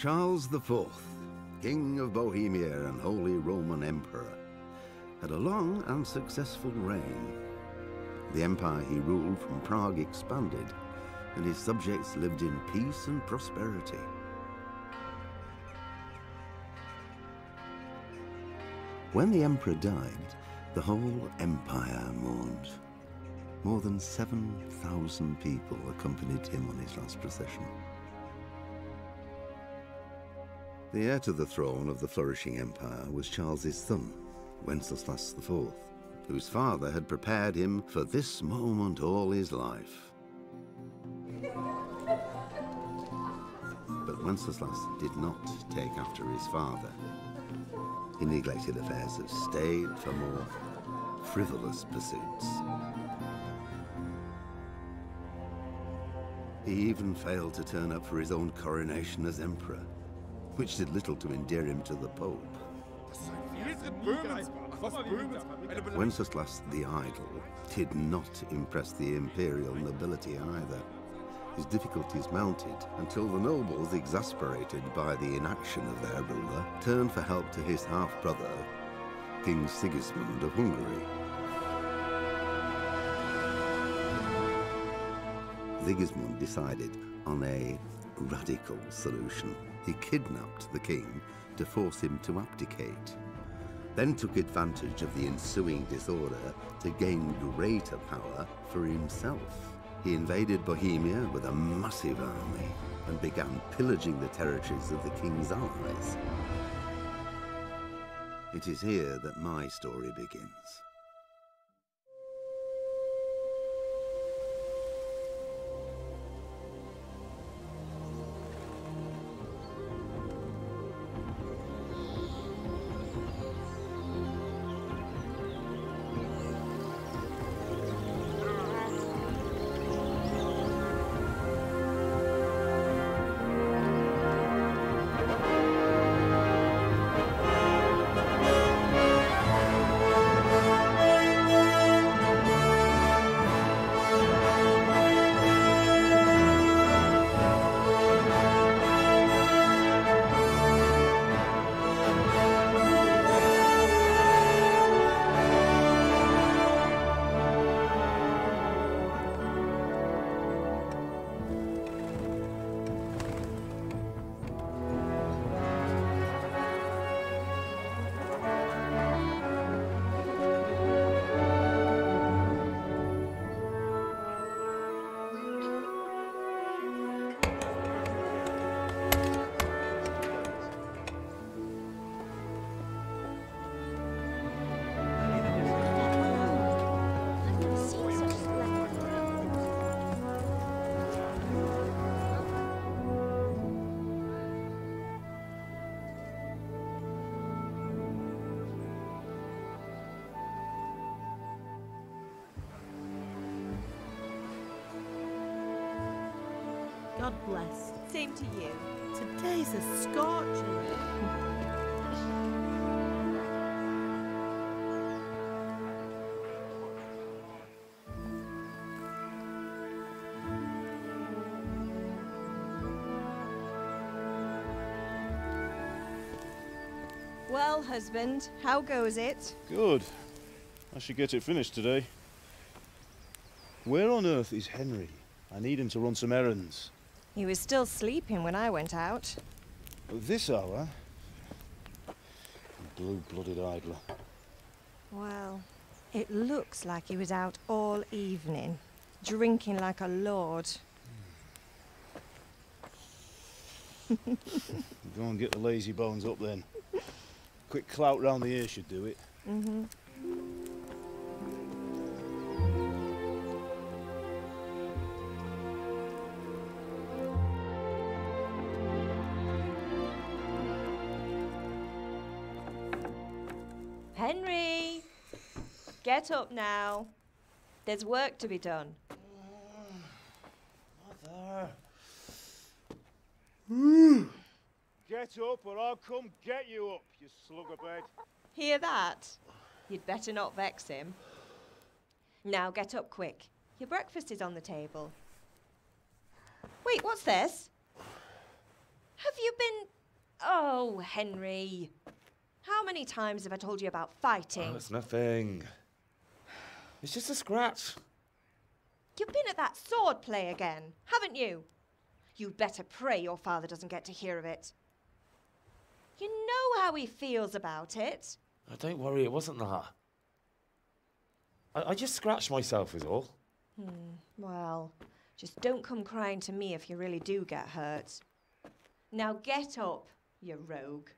Charles IV, King of Bohemia and Holy Roman Emperor, had a long and successful reign. The empire he ruled from Prague expanded, and his subjects lived in peace and prosperity. When the emperor died, the whole empire mourned. More than 7,000 people accompanied him on his last procession. The heir to the throne of the flourishing empire was Charles's son, Wenceslas IV, whose father had prepared him for this moment all his life. But Wenceslas did not take after his father. He neglected affairs of state for more frivolous pursuits. He even failed to turn up for his own coronation as emperor, which did little to endear him to the Pope. Wenceslas the Idle did not impress the imperial nobility either. His difficulties mounted until the nobles, exasperated by the inaction of their ruler, turned for help to his half-brother, King Sigismund of Hungary. Sigismund decided on a radical solution. He kidnapped the king to force him to abdicate, then took advantage of the ensuing disorder to gain greater power for himself. He invaded Bohemia with a massive army and began pillaging the territories of the king's allies. It is here that my story begins. God bless. Same to you. Today's a scorcher. Well, husband, how goes it? Good. I should get it finished today. Where on earth is Henry? I need him to run some errands. He was still sleeping when I went out. At this hour? Blue-blooded idler. Well, it looks like he was out all evening, drinking like a lord. Go and get the lazy bones up then. Quick clout round the ear should do it. Mm-hmm. Henry! Get up now. There's work to be done. Mother! Get up or I'll come get you up, you slugabed. Hear that? You'd better not vex him. Now get up quick. Your breakfast is on the table. Wait, what's this? Have you been... Oh, Henry. How many times have I told you about fighting? Oh, it's nothing. It's just a scratch. You've been at that sword play again, haven't you? You'd better pray your father doesn't get to hear of it. You know how he feels about it. Oh, don't worry, it wasn't that. I just scratched myself is all. Well, just don't come crying to me if you really do get hurt. Now get up, you rogue.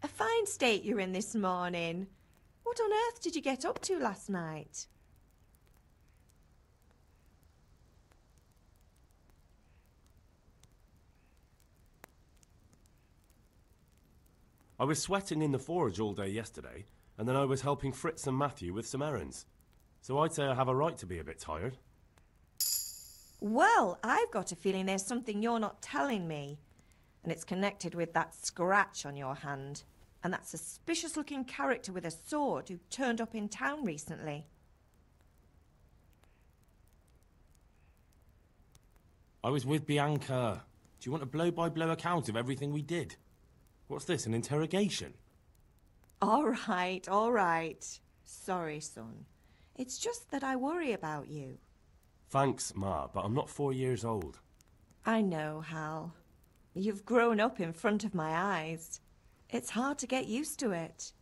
A fine state you're in this morning. What on earth did you get up to last night? I was sweating in the forge all day yesterday, and then I was helping Fritz and Matthew with some errands. So I'd say I have a right to be a bit tired. Well, I've got a feeling there's something you're not telling me. And it's connected with that scratch on your hand. And that suspicious-looking character with a sword who turned up in town recently. I was with Bianca. Do you want a blow-by-blow account of everything we did? What's this, an interrogation? All right. Sorry, son. It's just that I worry about you. Thanks, Ma, but I'm not 4 years old. I know, Hal. You've grown up in front of my eyes. It's hard to get used to it.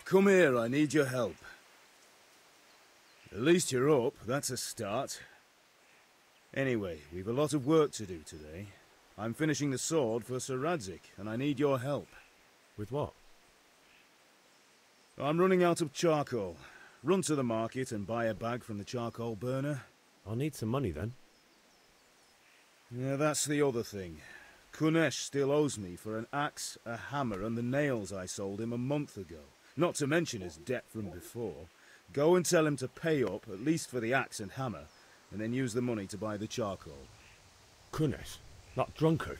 Come here, I need your help. At least you're up, that's a start. Anyway, we've a lot of work to do today. I'm finishing the sword for Sir Radzig, and I need your help. With what? I'm running out of charcoal. Run to the market and buy a bag from the charcoal burner. I'll need some money then. Yeah, that's the other thing. Kunesh still owes me for an axe, a hammer, and the nails I sold him a month ago. Not to mention his debt from before. Go and tell him to pay up, at least for the axe and hammer, and then use the money to buy the charcoal. Kunesh? That drunkard?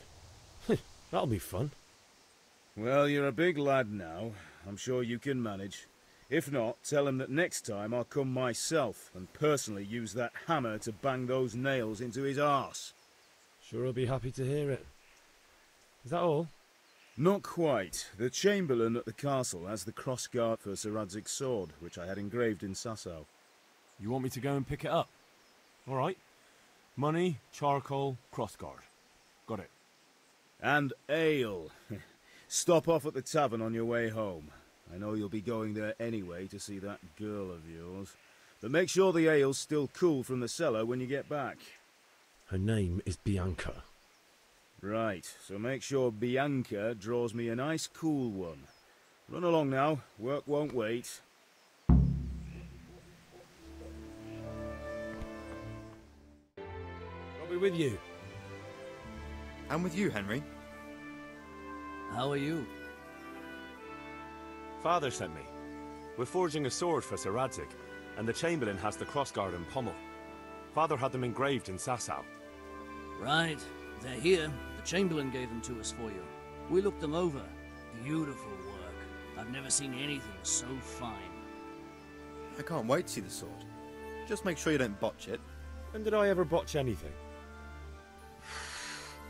That'll be fun. Well, you're a big lad now. I'm sure you can manage. If not, tell him that next time I'll come myself and personally use that hammer to bang those nails into his arse. Sure I'll be happy to hear it. Is that all? Not quite. The Chamberlain at the castle has the crossguard for Sir Radzig's sword, which I had engraved in Sasau. You want me to go and pick it up? All right. Money, charcoal, crossguard. Got it. And ale. Stop off at the tavern on your way home. I know you'll be going there anyway to see that girl of yours. But make sure the ale's still cool from the cellar when you get back. Her name is Bianca. Right, so make sure Bianca draws me a nice cool one. Run along now, work won't wait. I'll be with you. I'm with you, Henry. How are you? Father sent me. We're forging a sword for Sir Radzig, and the Chamberlain has the crossguard and pommel. Father had them engraved in Sasau. Right, they're here. The Chamberlain gave them to us for you. We looked them over. Beautiful work. I've never seen anything so fine. I can't wait to see the sword. Just make sure you don't botch it. When did I ever botch anything?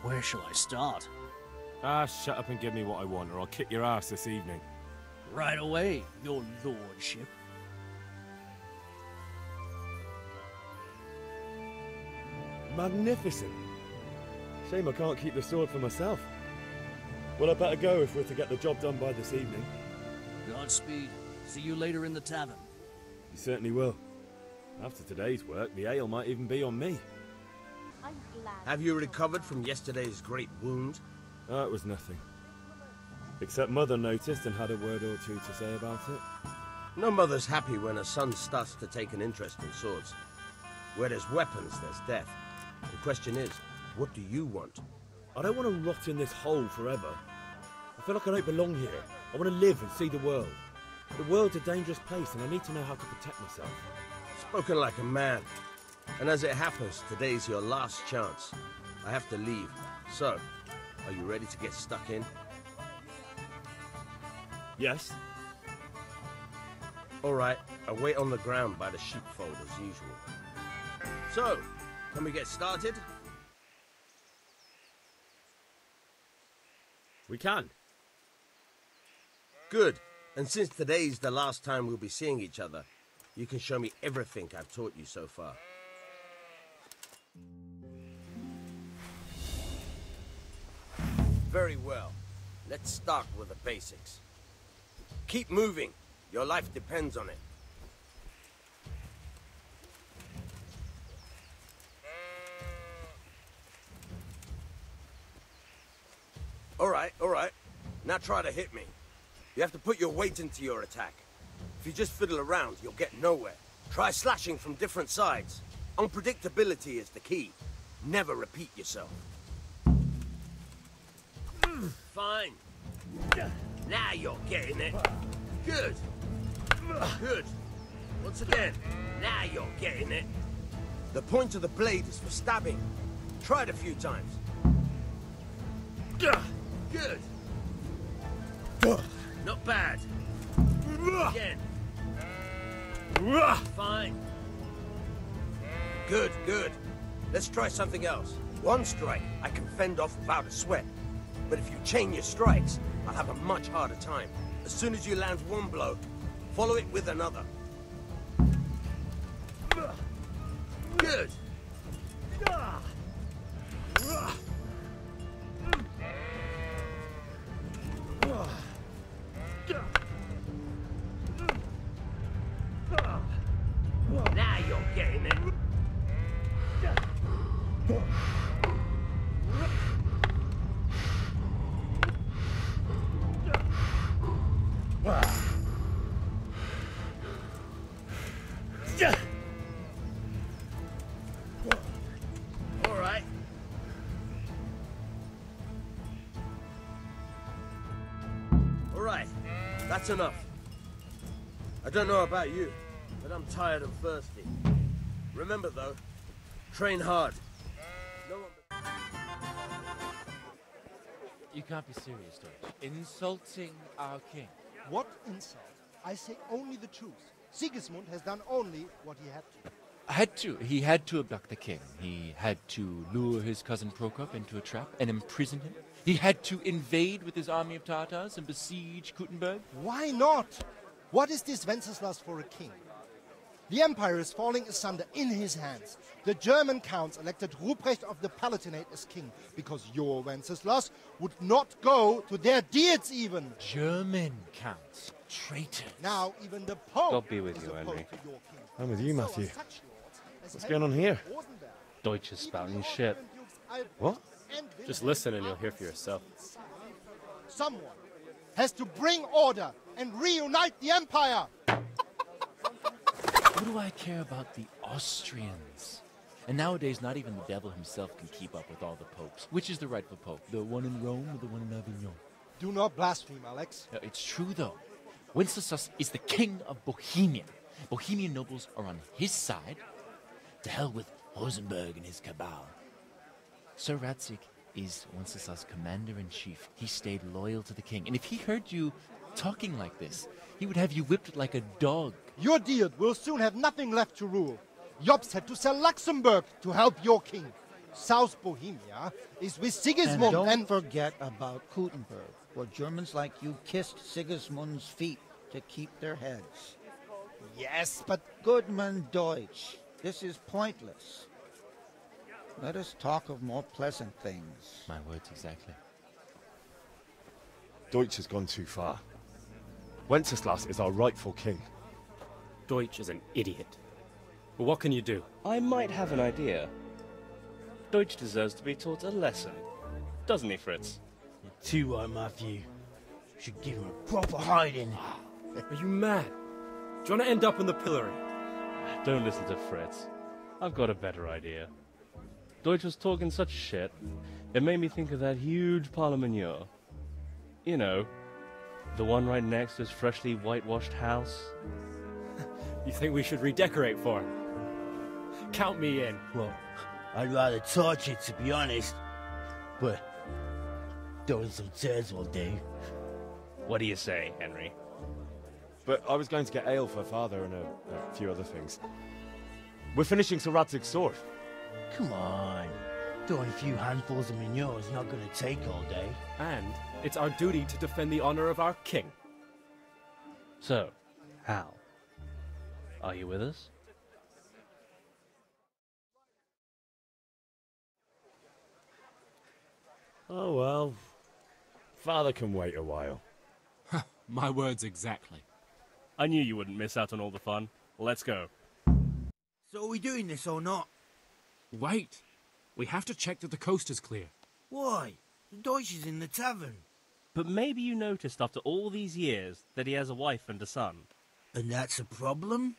Where shall I start? Ah, shut up and give me what I want, or I'll kick your ass this evening. Right away, your lordship. Magnificent. Shame I can't keep the sword for myself. Well, I better go if we're to get the job done by this evening. Godspeed. See you later in the tavern. You certainly will. After today's work, the ale might even be on me. I'm glad. Have you recovered from yesterday's great wound? Oh, it was nothing. Except Mother noticed and had a word or two to say about it. No mother's happy when her son starts to take an interest in swords. Where there's weapons, there's death. The question is, what do you want? I don't want to rot in this hole forever. I feel like I don't belong here. I want to live and see the world. The world's a dangerous place and I need to know how to protect myself. Spoken like a man. And as it happens, today's your last chance. I have to leave. So, are you ready to get stuck in? Yes. Alright, I'll wait on the ground by the sheepfold as usual. So, can we get started? We can. Good. And since today's the last time we'll be seeing each other, you can show me everything I've taught you so far. Very well. Let's start with the basics. Keep moving. Your life depends on it. All right. Now try to hit me. You have to put your weight into your attack. If you just fiddle around, you'll get nowhere. Try slashing from different sides. Unpredictability is the key. Never repeat yourself. Fine. Now you're getting it. Good. Good. Once again. Now you're getting it. The point of the blade is for stabbing. Try it a few times. Good. Not bad. Again. Fine. Good, good. Let's try something else. One strike, I can fend off without a sweat. But if you chain your strikes, I'll have a much harder time. As soon as you land one blow, follow it with another. Good. Now you're getting it. All right. All right. That's enough. I don't know about you, but I'm tired and thirsty. Remember though, train hard. No one... You can't be serious, Deutsch. Insulting our king. What insult? I say only the truth. Sigismund has done only what he had to. He had to abduct the king. He had to lure his cousin Prokop into a trap and imprison him. He had to invade with his army of Tatars and besiege Kuttenberg. Why not? What is this Wenceslas for a king? The empire is falling asunder in his hands. The German counts elected Ruprecht of the Palatinate as king because your Wenceslas would not go to their deeds even. German counts. Traitors. Now even the Pope God be with you, Henry. I'm with you, Matthew. What's going on here? Deutsch is spouting shit. What? Just listen and you'll hear for yourself. Someone has to bring order and reunite the empire. What do I care about the Austrians? And nowadays, not even the devil himself can keep up with all the popes. Which is the rightful pope? The one in Rome or the one in Avignon? Do not blaspheme, Alex. No, it's true, though. Wenceslas is the king of Bohemia. Bohemian nobles are on his side. To hell with Rosenberg and his cabal. Sir Radzig is Wenceslas' commander-in-chief. He stayed loyal to the king. And if he heard you talking like this, he would have you whipped like a dog. Your deed will soon have nothing left to rule. Jobst had to sell Luxembourg to help your king. South Bohemia is with Sigismund and don't forget about Kuttenberg, where Germans like you kissed Sigismund's feet to keep their heads. Yes, but... Goodman Deutsch, this is pointless. Let us talk of more pleasant things. My words exactly. Deutsch has gone too far. Wenceslas is our rightful king. Deutsch is an idiot. Well, what can you do? I might have an idea. Deutsch deserves to be taught a lesson. Doesn't he, Fritz? You're too right, Matthew. Should give him a proper hiding. Are you mad? Do you want to end up in the pillory? Don't listen to Fritz. I've got a better idea. Deutsch was talking such shit, it made me think of that huge parliament. You know, the one right next to his freshly whitewashed house. You think we should redecorate for him? Count me in. Well, I'd rather torch it, to be honest. But throwing some tears will do. What do you say, Henry? But I was going to get ale for father and a few other things. We're finishing Sir Radzig's sword. Come on. Throwing a few handfuls of manure is not going to take all day. And it's our duty to defend the honor of our king. So, Hal, are you with us? Oh well. Father can wait a while. My words exactly. I knew you wouldn't miss out on all the fun. Let's go. So are we doing this or not? Wait. We have to check that the coast is clear. Why? The Deutsch is in the tavern. But maybe you noticed after all these years that he has a wife and a son. And that's a problem?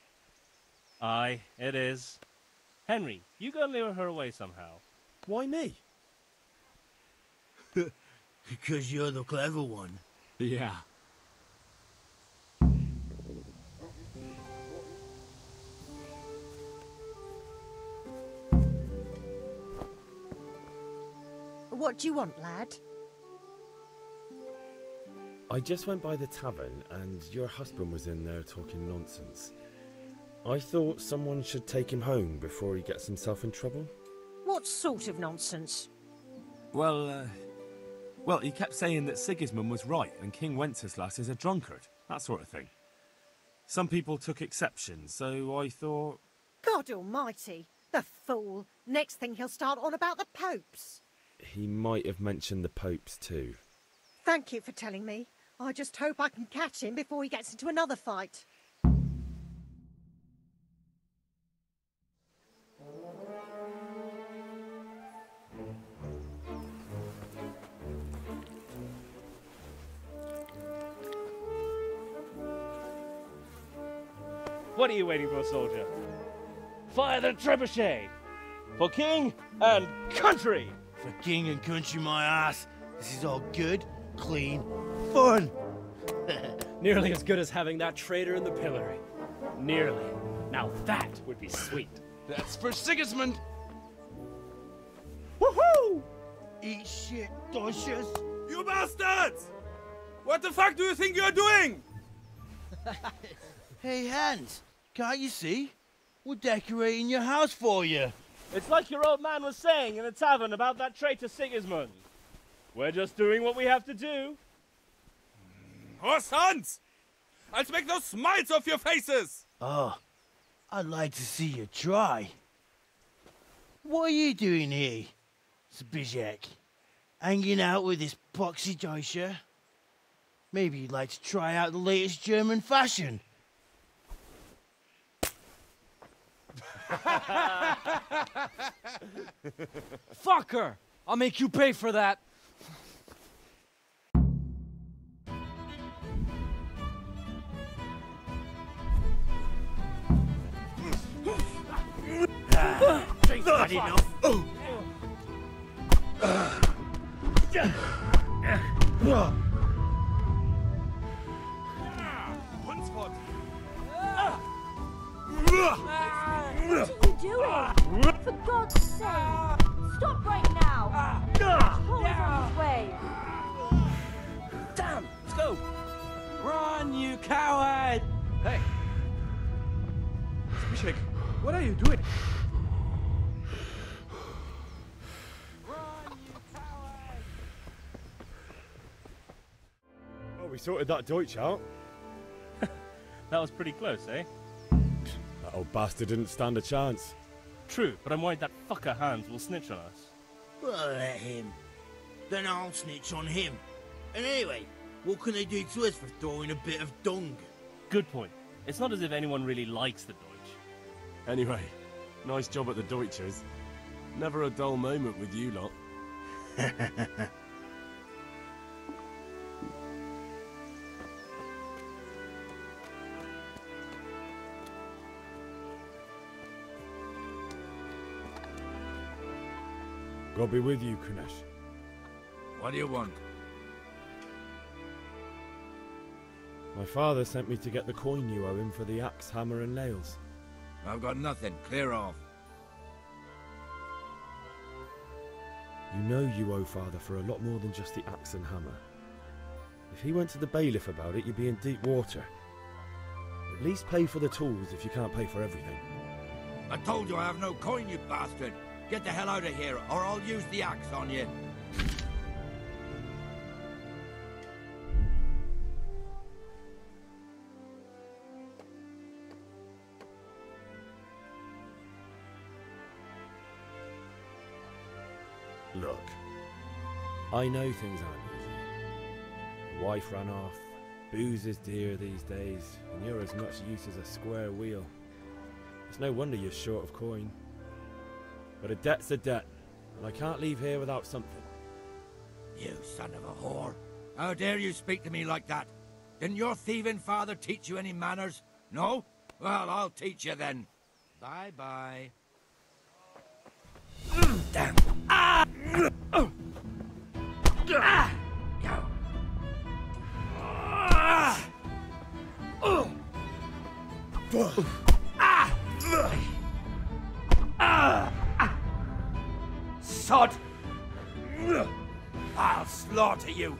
Aye, it is. Henry, you go and lure her away somehow. Why me? Because you're the clever one. Yeah. What do you want, lad? I just went by the tavern and your husband was in there talking nonsense. I thought someone should take him home before he gets himself in trouble. What sort of nonsense? Well, he kept saying that Sigismund was right and King Wenceslas is a drunkard, that sort of thing. Some people took exception, so I thought... God almighty, the fool. Next thing he'll start on about the popes. He might have mentioned the popes too. Thank you for telling me. I just hope I can catch him before he gets into another fight. What are you waiting for, soldier? Fire the trebuchet! For king and country! For king and country, my ass. This is all good, clean, fun. Nearly as good as having that traitor in the pillory. Nearly. Now that would be sweet. That's for Sigismund! Woohoo! Eat shit, Deutsches. You bastards! What the fuck do you think you're doing? Hey, Hans, can't you see? We're decorating your house for you. It's like your old man was saying in the tavern about that traitor Sigismund. We're just doing what we have to do. Oh, sons! I'll make those smiles off your faces! Oh, I'd like to see you try. What are you doing here, Zbigniew? Hanging out with this poxy Deutscher? Maybe you'd like to try out the latest German fashion. Fucker! I'll make you pay for that. Ain't bad enough. What are you doing? For God's sake! Stop right now! Paul is on his way! Damn! Let's go! Run, you coward! Hey! Zbigniew, what are you doing? Oh, we sorted that Deutsch out. That was pretty close, eh? That old bastard didn't stand a chance. True, but I'm worried that fucker Hans will snitch on us. Well, let him. Then I'll snitch on him. And anyway, What can they do to us for throwing a bit of dung? Good point. It's not as if anyone really likes the Deutsch. Anyway, nice job at the Deutschers. Never a dull moment with you lot. God be with you, Kunesh. What do you want? My father sent me to get the coin you owe him for the axe, hammer and nails. I've got nothing. Clear off. You know you owe father for a lot more than just the axe and hammer. If he went to the bailiff about it, you'd be in deep water. At least pay for the tools if you can't pay for everything. I told you I have no coin, you bastard. Get the hell out of here, or I'll use the axe on you. Look, I know things aren't easy. The wife ran off, booze is dear these days, and you're as much use as a square wheel. It's no wonder you're short of coin. But a debt's a debt, and I can't leave here without something. You son of a whore. How dare you speak to me like that? Didn't your thieving father teach you any manners? No? Well, I'll teach you then. Bye-bye. Damn. Ah! Ah! Sod! I'll slaughter you!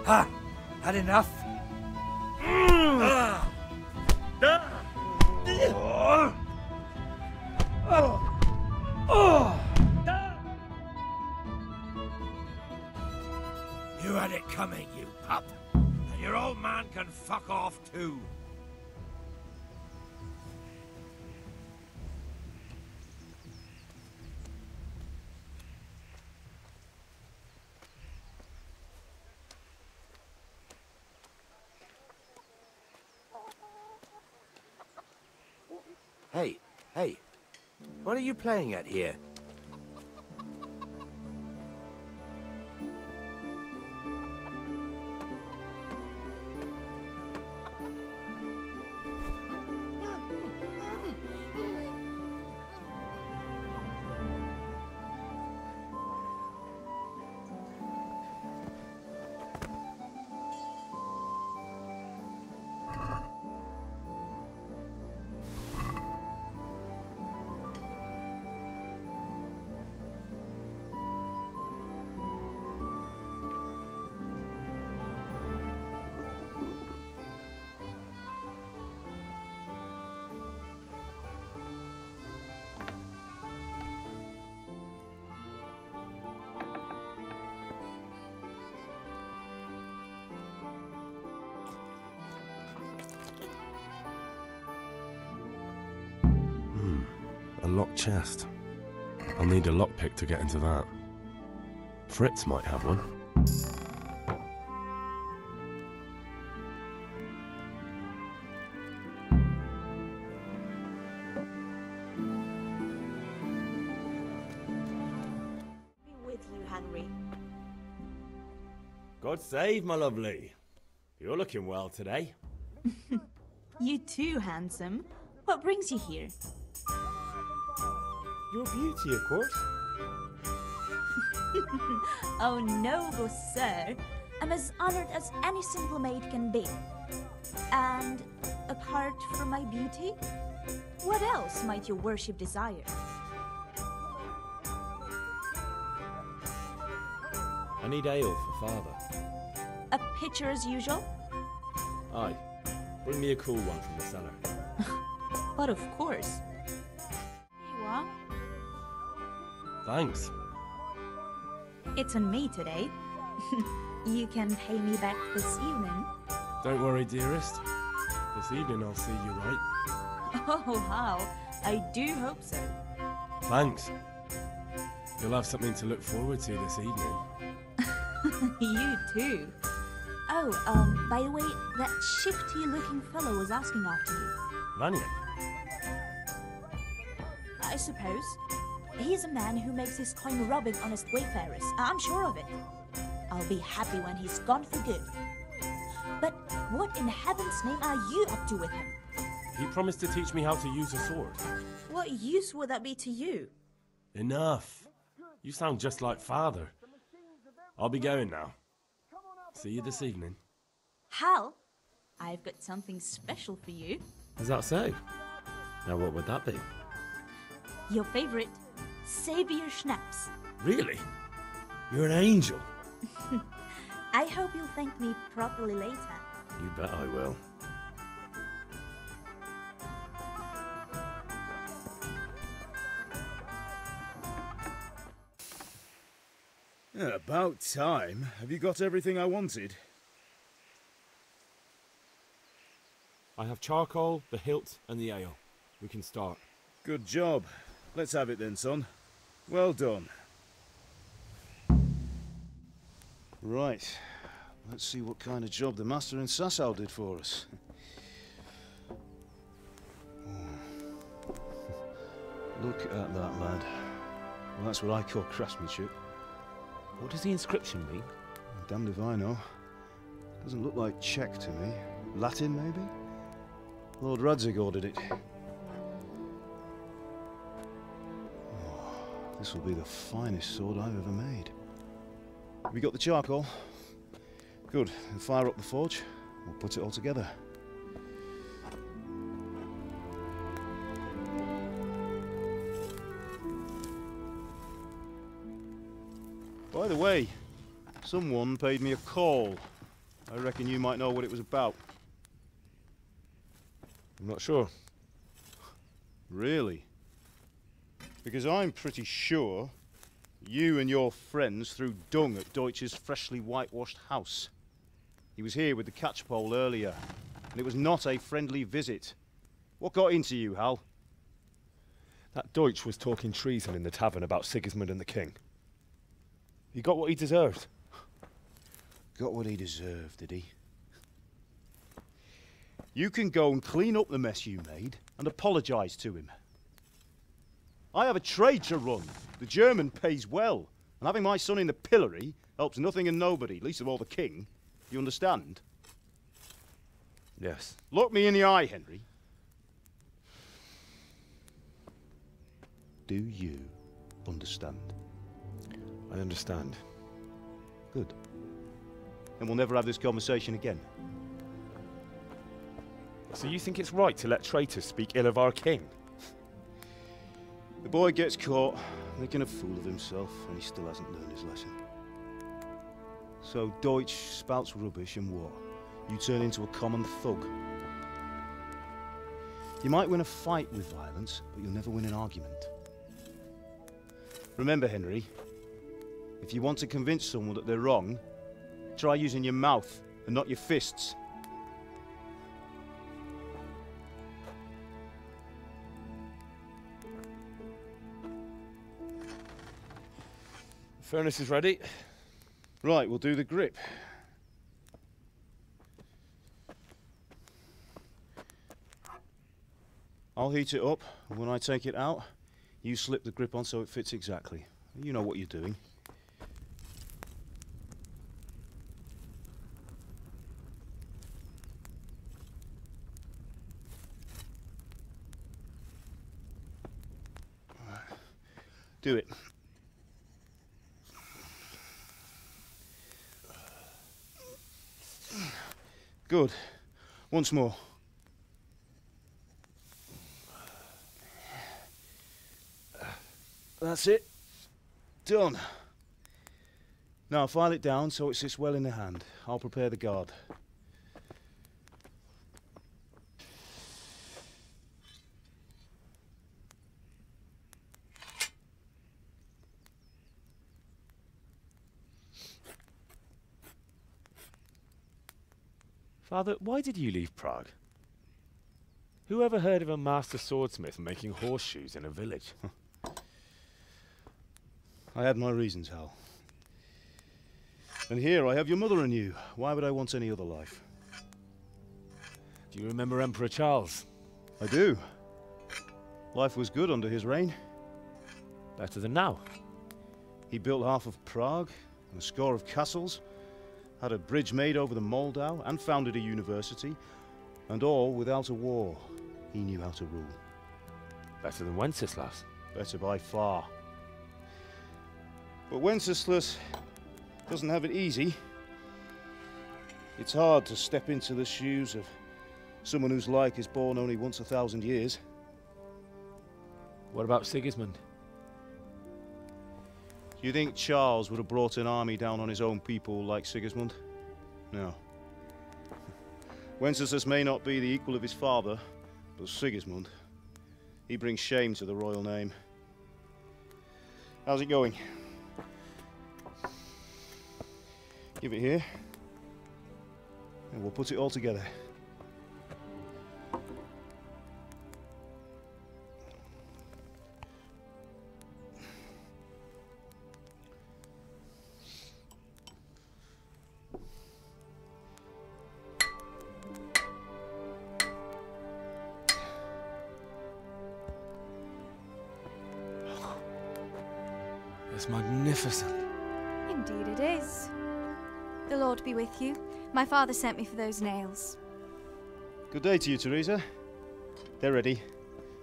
Ha! Had enough? You had it coming, you pup. And your old man can fuck off too. Hey, what are you playing at here? A locked chest. I'll need a lockpick to get into that. Fritz might have one. Be with you, Henry. God save, my lovely. You're looking well today. You too, handsome. What brings you here? Your beauty, of course. Oh, noble sir. I'm as honored as any simple maid can be. And apart from my beauty, what else might your worship desire? I need ale for father. A pitcher as usual? Aye. Bring me a cool one from the cellar. But of course. Here you are. Thanks. It's on me today. You can pay me back this evening. Don't worry, dearest. This evening I'll see you right. Oh, how? I do hope so. Thanks. You'll have something to look forward to this evening. You too. Oh, by the way, that shifty-looking fellow was asking after you. Vanyek? I suppose. He's a man who makes his coin robbing honest wayfarers. I'm sure of it. I'll be happy when he's gone for good. But what in heaven's name are you up to with him? He promised to teach me how to use a sword. What use would that be to you? Enough. You sound just like father. I'll be going now. See you this evening. Hal, I've got something special for you. Is that so? Now what would that be? Your favorite, Savior Schnapps. Really? You're an angel. I hope you'll thank me properly later. You bet I will. Yeah, about time. Have you got everything I wanted? I have charcoal, the hilt, and the ale. We can start. Good job. Let's have it then, son. Well done. Right. Let's see what kind of job the master in Sasau did for us. Look at that, lad. Well, that's what I call craftsmanship. What does the inscription mean? Damned if I know. Doesn't look like Czech to me. Latin, maybe? Lord Radzig ordered it. Oh, this will be the finest sword I've ever made. Have you got the charcoal? Good. Then fire up the forge. We'll put it all together. By the way, someone paid me a call. I reckon you might know what it was about. I'm not sure. Really? Because I'm pretty sure you and your friends threw dung at Deutsch's freshly whitewashed house. He was here with the catchpole earlier, and it was not a friendly visit. What got into you, Hal? That Deutsch was talking treason in the tavern about Sigismund and the king. He got what he deserved. Got what he deserved, did he? You can go and clean up the mess you made and apologise to him. I have a trade to run. The German pays well, and having my son in the pillory helps nothing and nobody, least of all the king. You understand? Yes. Look me in the eye, Henry. Do you understand? I understand. Good. Then we'll never have this conversation again. So you think it's right to let traitors speak ill of our king? The boy gets caught, making a fool of himself, and he still hasn't learned his lesson. So Deutsch spouts rubbish, and what? You turn into a common thug. You might win a fight with violence, but you'll never win an argument. Remember, Henry, if you want to convince someone that they're wrong, try using your mouth and not your fists. The furnace is ready. Right, we'll do the grip. I'll heat it up, and when I take it out, you slip the grip on so it fits exactly. You know what you're doing. Do it. Good. Once more. That's it. Done. Now file it down so it sits well in the hand. I'll prepare the guard. Father, why did you leave Prague? Who ever heard of a master swordsmith making horseshoes in a village? I had my reasons, Hal. And here I have your mother and you. Why would I want any other life? Do you remember Emperor Charles? I do. Life was good under his reign. Better than now. He built half of Prague and a score of castles, had a bridge made over the Moldau, and founded a university, and all without a war. He knew how to rule. Better than Wenceslas. Better by far. But Wenceslas doesn't have it easy. It's hard to step into the shoes of someone whose like is born only once 1,000 years. What about Sigismund? Do you think Charles would have brought an army down on his own people like Sigismund? No. Wenceslas may not be the equal of his father, but Sigismund, he brings shame to the royal name. How's it going? Give it here, and we'll put it all together. It's magnificent. Indeed it is. The Lord be with you. My father sent me for those nails. Good day to you, Teresa. They're ready.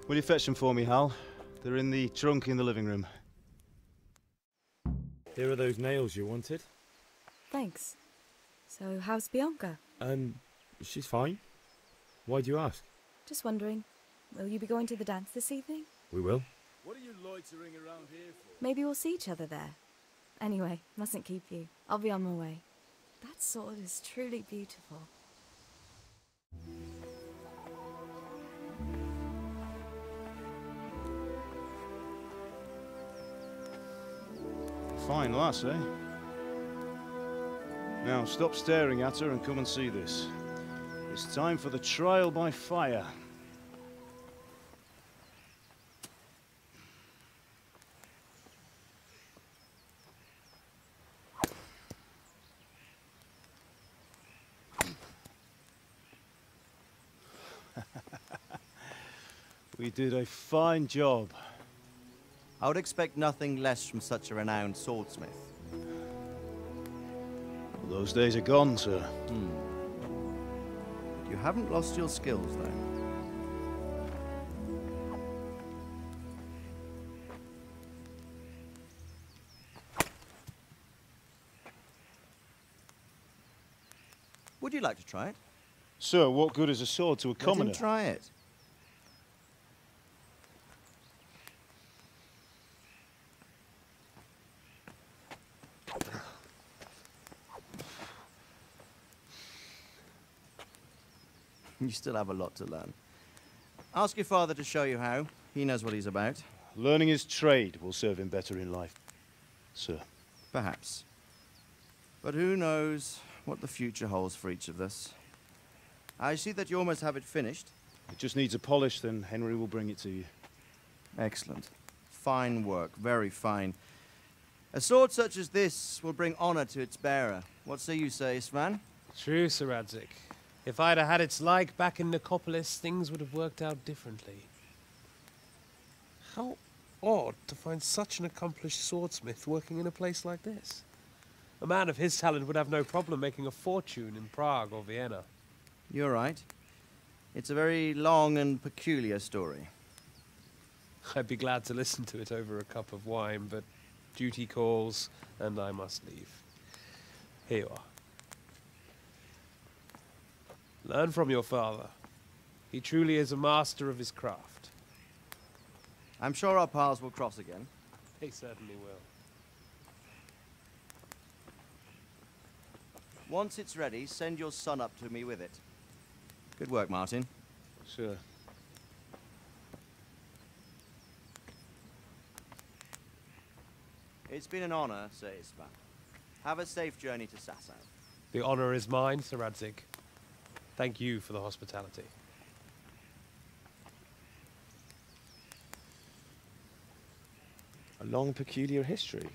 Will you fetch them for me, Hal? They're in the trunk in the living room. Here are those nails you wanted. Thanks. So, how's Bianca? She's fine. Why do you ask? Just wondering, will you be going to the dance this evening? We will. What are you loitering around here for? Maybe we'll see each other there. Anyway, mustn't keep you. I'll be on my way. That sword is truly beautiful. Fine lass, eh? Now, stop staring at her and come and see this. It's time for the trial by fire. We did a fine job. I would expect nothing less from such a renowned swordsmith. Those days are gone, sir. You haven't lost your skills, though. Would you like to try it? Sir, what good is a sword to a commoner? Let him try it. You still have a lot to learn. Ask your father to show you how. He knows what he's about. Learning his trade will serve him better in life, sir. Perhaps. But who knows what the future holds for each of us. I see that you almost have it finished. It just needs a polish, then Henry will bring it to you. Excellent. Fine work, very fine. A sword such as this will bring honor to its bearer. What say you, Svan? True, Sir Radzig. If I'd have had its like back in Nicopolis, things would have worked out differently. How odd to find such an accomplished swordsmith working in a place like this. A man of his talent would have no problem making a fortune in Prague or Vienna. You're right. It's a very long and peculiar story. I'd be glad to listen to it over a cup of wine, but duty calls, and I must leave. Here you are. Learn from your father. He truly is a master of his craft. I'm sure our paths will cross again. They certainly will. Once it's ready, send your son up to me with it. Good work, Martin. Sure. It's been an honor, Sir Isma. Have a safe journey to Sasau. The honor is mine, Sir Radzig. Thank you for the hospitality. A long, peculiar history.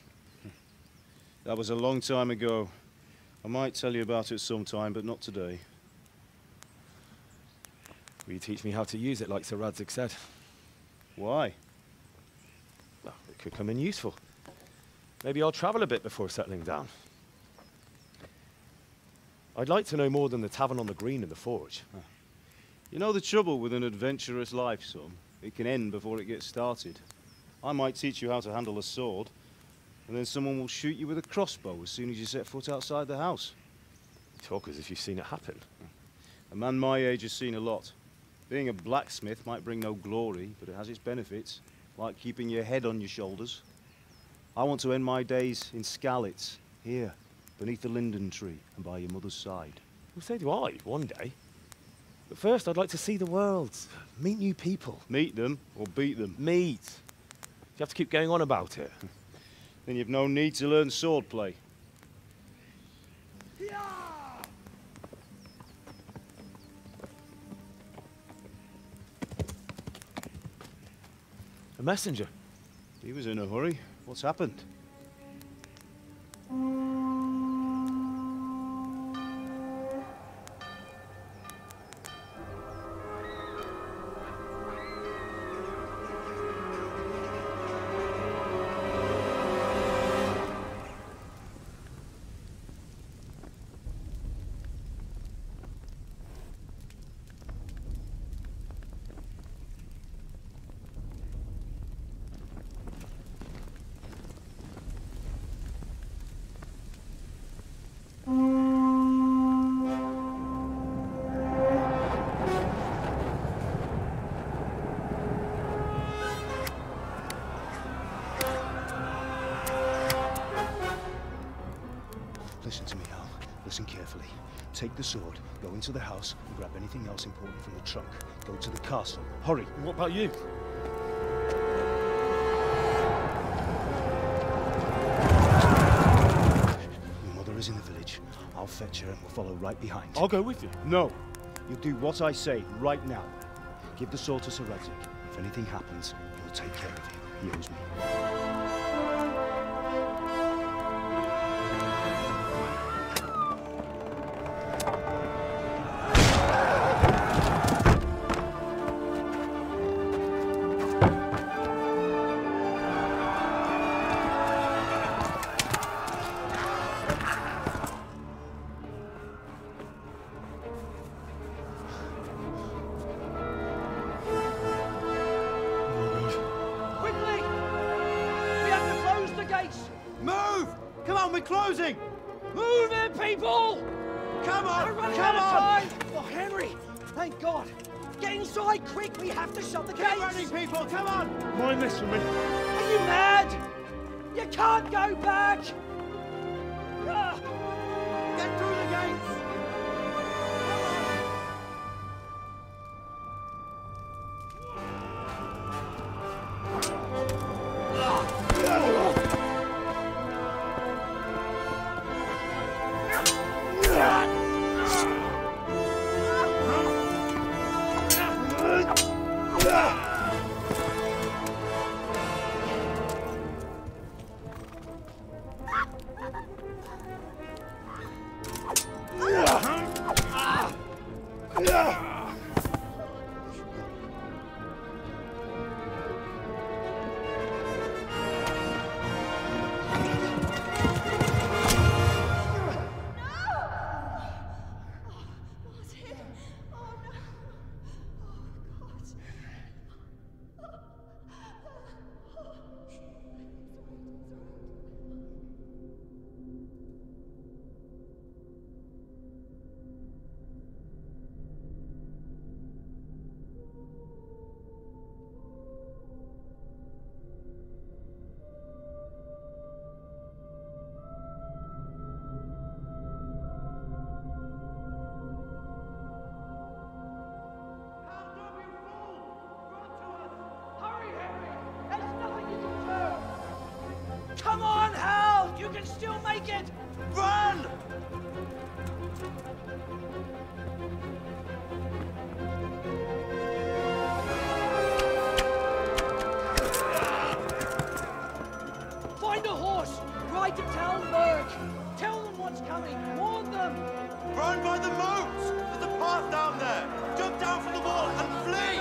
That was a long time ago. I might tell you about it sometime, but not today. Will you teach me how to use it, like Sir Radzig said? Why? Well, it could come in useful. Maybe I'll travel a bit before settling down. I'd like to know more than the tavern on the green and the forge. You know the trouble with an adventurous life, son? It can end before it gets started. I might teach you how to handle a sword, and then someone will shoot you with a crossbow as soon as you set foot outside the house. You talk as if you've seen it happen. A man my age has seen a lot. Being a blacksmith might bring no glory, but it has its benefits, like keeping your head on your shoulders. I want to end my days in Skalitz, here, beneath the linden tree and by your mother's side. Well, so do I, one day. But first, I'd like to see the world, meet new people. Meet them or beat them? Meet. You have to keep going on about it. Then you've no need to learn swordplay. A messenger. He was in a hurry. What's happened? Listen to me, Al. Listen carefully. Take the sword, go into the house, and grab anything else important from the trunk. Go to the castle. Hurry. And what about you? Your mother is in the village. I'll fetch her and we'll follow right behind. I'll go with you. No. You'll do what I say right now. Give the sword to Sir Radzig. If anything happens, he'll take care of you. He owes me. Closing! Move it, people! Come on! Come on! Time. Oh, Henry! Thank God! Get inside quick! We have to shut the gates! Get running, people! Come on! Mind this for me. Are you mad? You can't go back! Get through the gates! Take it! Run! Find a horse! Ride to Talmberg! Tell them what's coming! Warn them! Run by the moat! There's a path down there! Jump down from the wall and flee!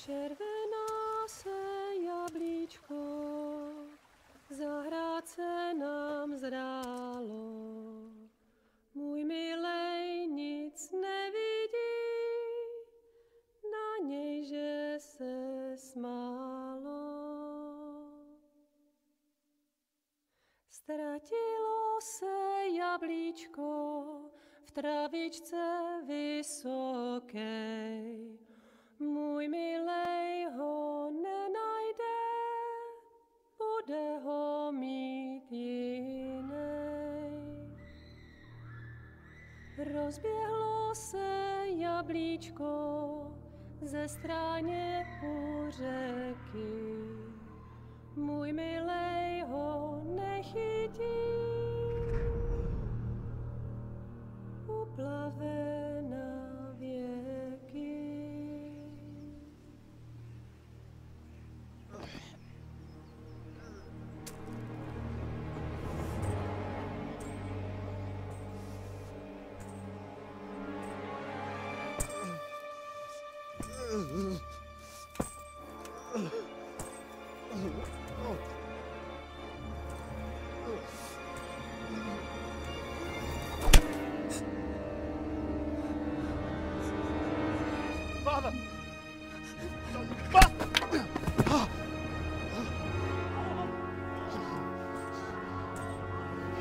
Červená se jablíčko, zahrát se nám zdálo. Můj milej nic nevidí, na něj, že se smálo. Ztratilo se jablíčko v travičce vysokej. Můj milej ho nenajde, bude ho mít jinej. Rozběhlo se jablíčko ze stráně u řeky. Můj milej ho nechytí, uplave na věky. Father!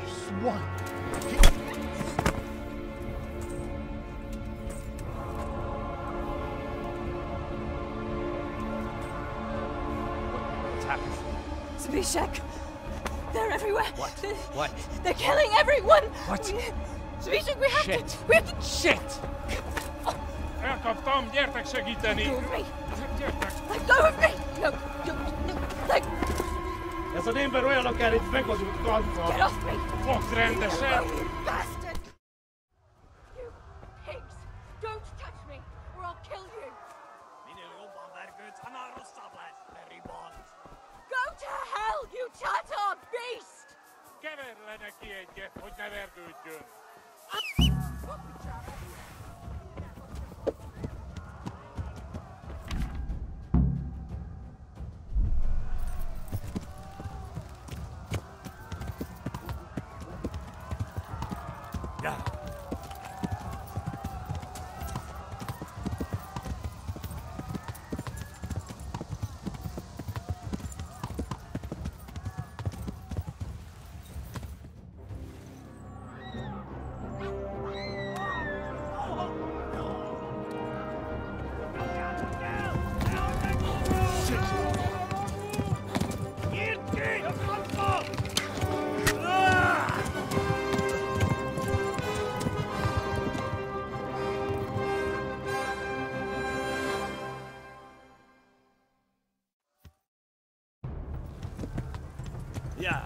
Swine! Zbyszek! They're everywhere! What? What? They're killing everyone! What? Zbyszek, we have Shit! to... We have to... Shit! Elkaptam, gyertek segíteni! Let go of me! Gyertek! Let go of me! No, no, let... Ez az ember olyan akár itt megadjuk kanca! Get off me! Fogd rendesen! You bastard! You pigs! Don't touch me, or I'll kill you! Go to hell, you Tatar beast! Keverle neki egyet, hogy ne vergődjön! Yeah.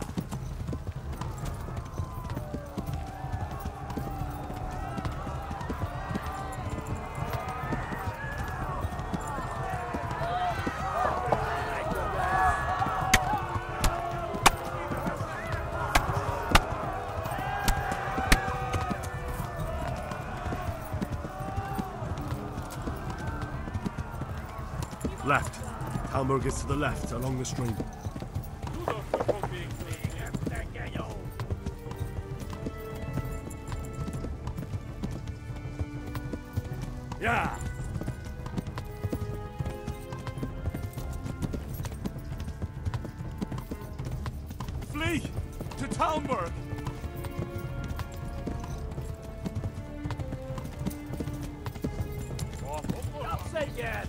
Left. Talmberg is to the left, along the stream. Yeah. Flee to Talmberg. Säg igen!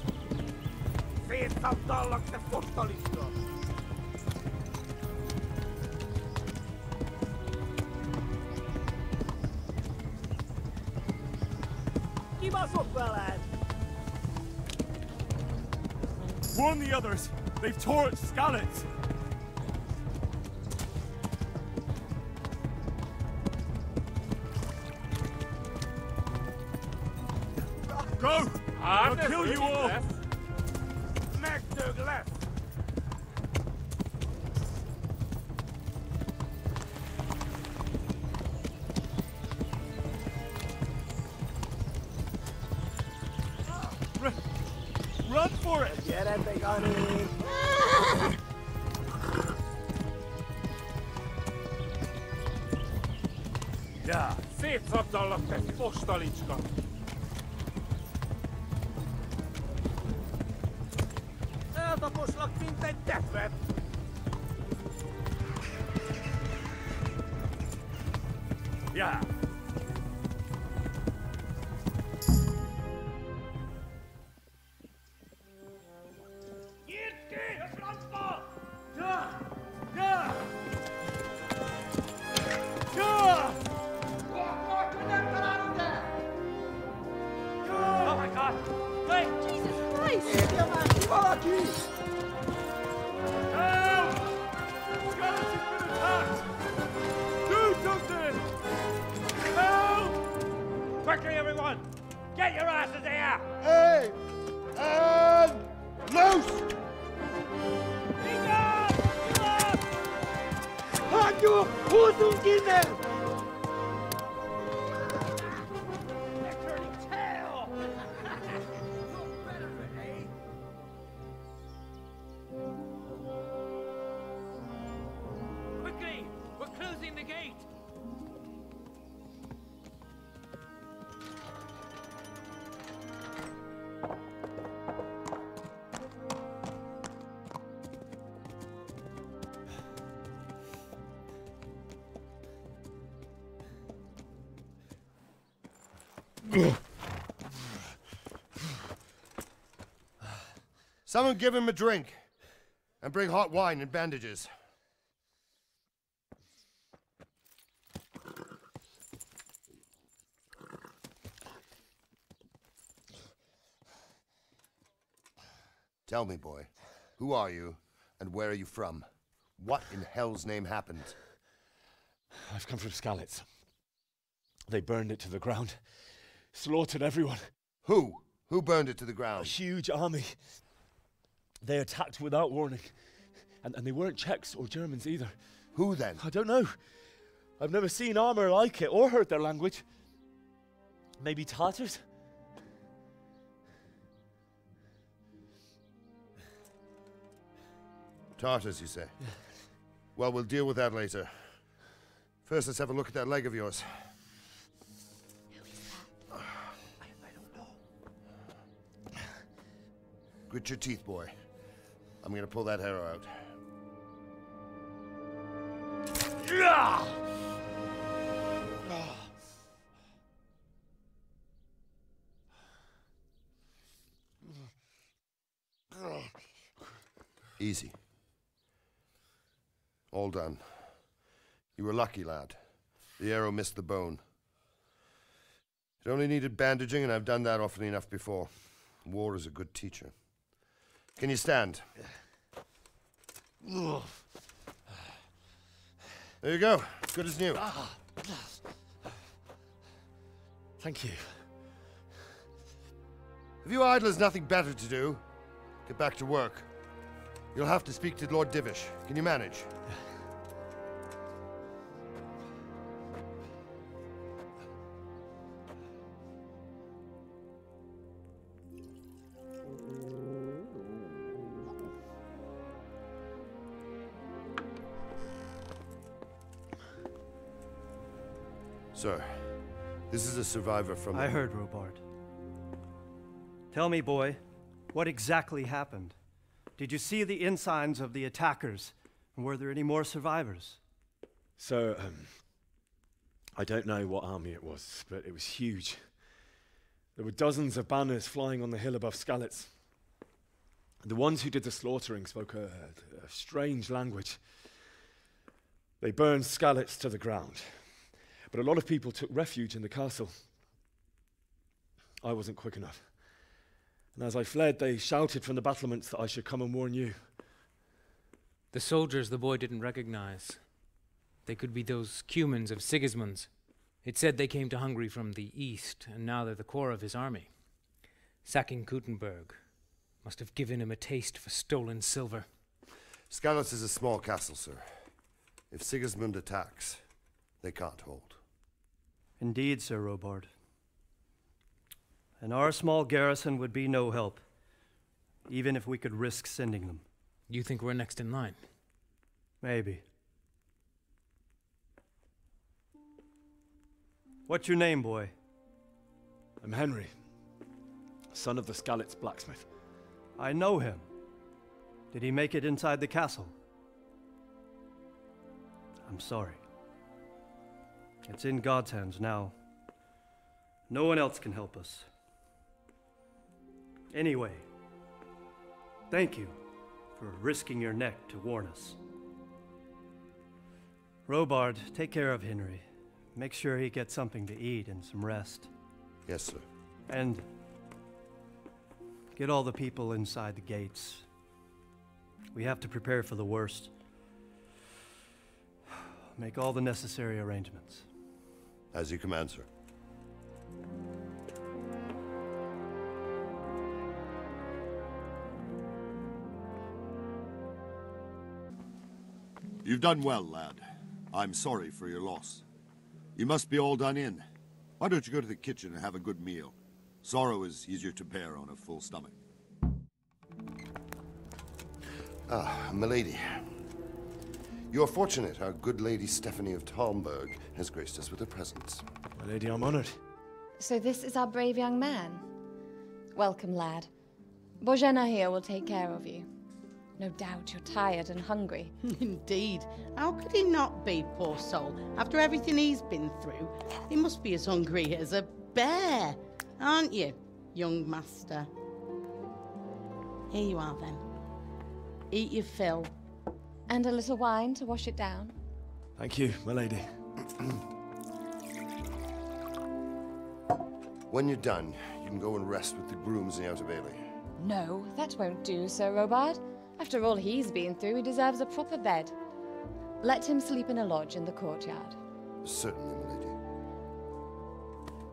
Fetsamtal och det första listan. Keep us up, lad. Warn the others. They've torched Skalitz. Go! I'll kill you all! Mäktig left! Run for it! Get it, big honey! Ja, fetsamtal och det första listan. Poslagtiin tehtyä. Ja. Jitki! Framför! Ja! Ja! Ja! Oh my God! Wait! Jesus Christ! Help! Skalitz has been attacked! Do something! Help! Quickly, everyone! Get your asses here! Hey! And loose! Hagio! Hosungine! Quickly! We're closing the gate! Someone give him a drink. And bring hot wine and bandages. Tell me, boy, who are you, and where are you from? What in hell's name happened? I've come from Skalitz. They burned it to the ground. Slaughtered everyone. Who? Who burned it to the ground? A huge army. They attacked without warning. And they weren't Czechs or Germans either. Who then? I don't know. I've never seen armor like it or heard their language. Maybe Tatars? Tartars, you say? Yeah. Well, we'll deal with that later. First, let's have a look at that leg of yours. I don't know. Grit your teeth, boy. I'm gonna pull that arrow out. Easy. All done. You were lucky, lad. The arrow missed the bone. It only needed bandaging, and I've done that often enough before. War is a good teacher. Can you stand? There you go. Good as new. Thank you. If you idlers nothing better to do, get back to work. You'll have to speak to Lord Divish. Can you manage? Sir, this is a survivor from... I heard, Robard. Tell me, boy, what exactly happened? Did you see the ensigns of the attackers? And were there any more survivors? So, I don't know what army it was, but it was huge. There were dozens of banners flying on the hill above Skalitz. The ones who did the slaughtering spoke a strange language. They burned Skalitz to the ground, but a lot of people took refuge in the castle. I wasn't quick enough. And as I fled, they shouted from the battlements that I should come and warn you. The soldiers the boy didn't recognize. They could be those Cumans of Sigismund's. It said they came to Hungary from the east, and now they're the core of his army. Sacking Kuttenberg must have given him a taste for stolen silver. Skalitz is a small castle, sir. If Sigismund attacks, they can't hold. Indeed, Sir Robard. And our small garrison would be no help, even if we could risk sending them. You think we're next in line? Maybe. What's your name, boy? I'm Henry, son of the Skalitz blacksmith. I know him. Did he make it inside the castle? I'm sorry. It's in God's hands now. No one else can help us. Anyway, thank you for risking your neck to warn us. Robard, take care of Henry. Make sure he gets something to eat and some rest. Yes, sir. And get all the people inside the gates. We have to prepare for the worst. Make all the necessary arrangements. As you command, sir. You've done well, lad. I'm sorry for your loss. You must be all done in. Why don't you go to the kitchen and have a good meal? Sorrow is easier to bear on a full stomach. Ah, milady. You are fortunate our good lady Stephanie of Talmberg has graced us with her presence. My lady, I'm honored. So this is our brave young man. Welcome, lad. Bozhena here will take care of you. No doubt you're tired and hungry. Indeed. How could he not be, poor soul? After everything he's been through, he must be as hungry as a bear, aren't you, young master? Here you are, then. Eat your fill. And a little wine to wash it down. Thank you, my lady. When you're done, you can go and rest with the grooms in the Outer Bailey. No, that won't do, Sir Robard. After all he's been through, he deserves a proper bed. Let him sleep in a lodge in the courtyard. Certainly, milady.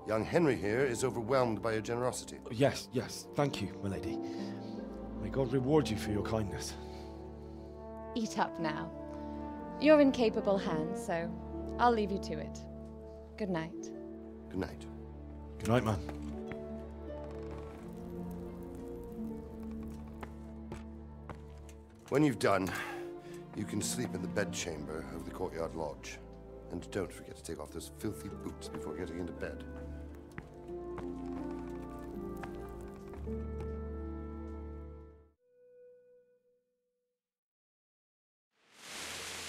Young Henry here is overwhelmed by your generosity. Yes, yes. Thank you, my lady. May God reward you for your kindness. Eat up now. You're in capable hands, so I'll leave you to it. Good night. Good night. Good night, man. When you've done, you can sleep in the bedchamber of the courtyard lodge. And don't forget to take off those filthy boots before getting into bed.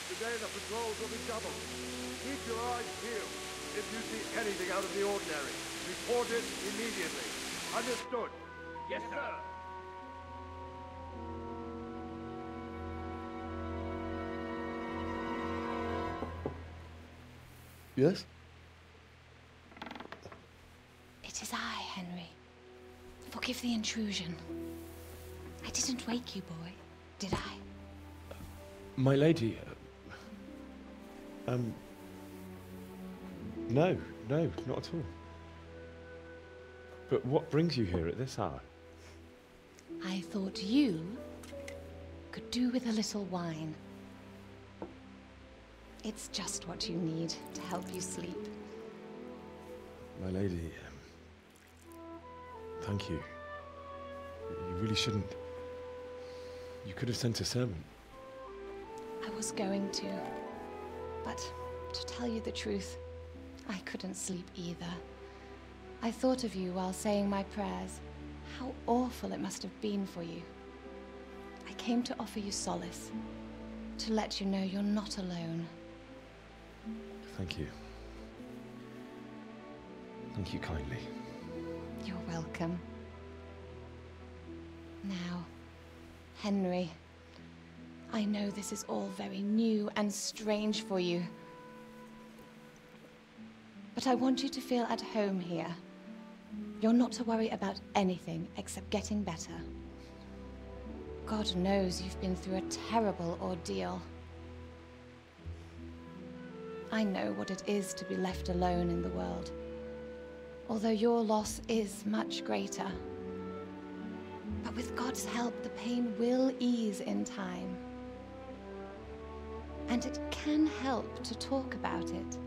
Today the patrols will be doubled. Keep your eyes peeled. If you see anything out of the ordinary, report it immediately. Understood? Yes, sir. Yes? It is I, Henry. Forgive the intrusion. I didn't wake you, boy, did I? My lady, no, not at all. But what brings you here at this hour? I thought you could do with a little wine. It's just what you need to help you sleep. My lady, thank you. You really shouldn't. You could have sent a servant. I was going to, but to tell you the truth, I couldn't sleep either. I thought of you while saying my prayers, How awful it must have been for you. I came to offer you solace, to let you know you're not alone. Thank you. Thank you kindly. You're welcome. Now, Henry, I know this is all very new and strange for you. But I want you to feel at home here. You're not to worry about anything except getting better. God knows you've been through a terrible ordeal. I know what it is to be left alone in the world, although your loss is much greater. But with God's help, the pain will ease in time. And it can help to talk about it,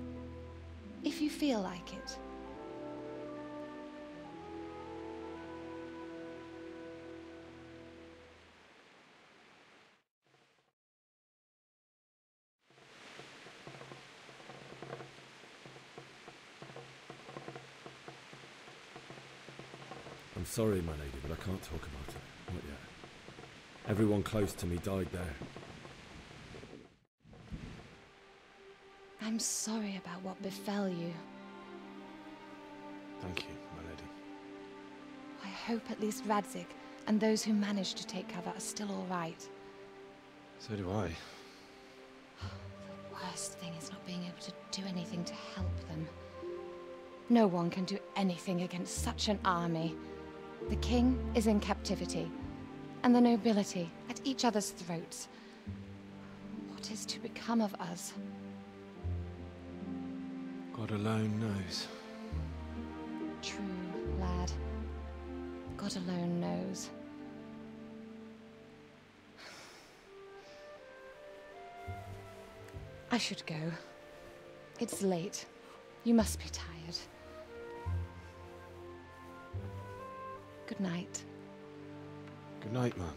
if you feel like it. I'm sorry, my lady, but I can't talk about it. Not yet. Everyone close to me died there. I'm sorry about what befell you. Thank you, my lady. I hope at least Radzig and those who managed to take cover are still all right. So do I. The worst thing is not being able to do anything to help them. No one can do anything against such an army. The king is in captivity, and the nobility at each other's throats. What is to become of us? God alone knows. True, lad. God alone knows. I should go. It's late. You must be tired. Good night. Good night, man.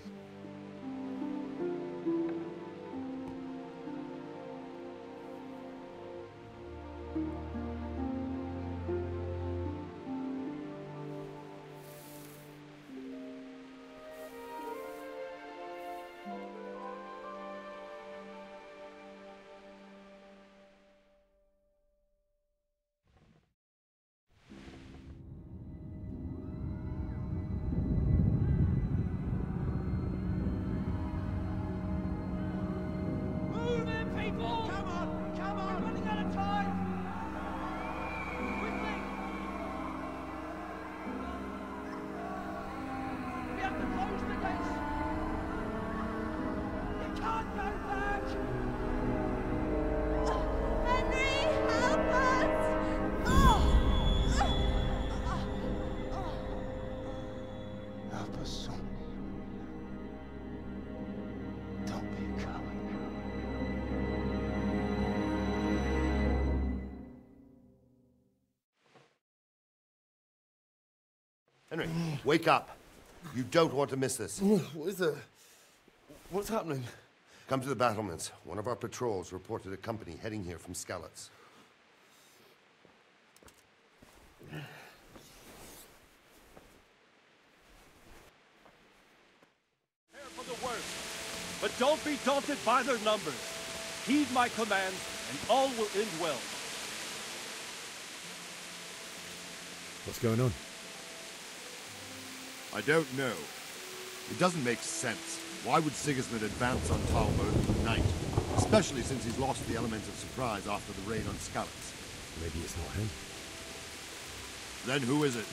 Henry, wake up. You don't want to miss this. What is it? What's happening? Come to the battlements. One of our patrols reported a company heading here from Skalitz. Prepare for the worst, but don't be daunted by their numbers. Heed my commands, and all will end well. What's going on? I don't know. It doesn't make sense. Why would Sigismund advance on Talbot tonight? Especially since he's lost the element of surprise after the raid on Skalitz. Maybe it's not him. Then who is it?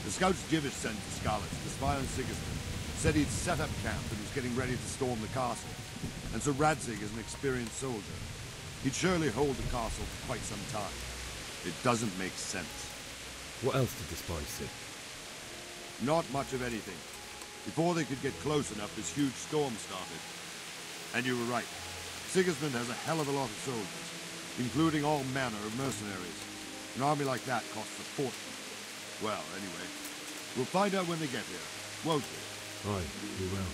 The scouts Divish sent to Skalitz to spy on Sigismund. Said he'd set up camp and was getting ready to storm the castle. And so Radzig is an experienced soldier. He'd surely hold the castle for quite some time. It doesn't make sense. What else did the spies see? Not much of anything. Before they could get close enough, this huge storm started. And you were right. Sigismund has a hell of a lot of soldiers, including all manner of mercenaries. An army like that costs a fortune. Well, anyway, we'll find out when they get here, won't we? Aye, we will.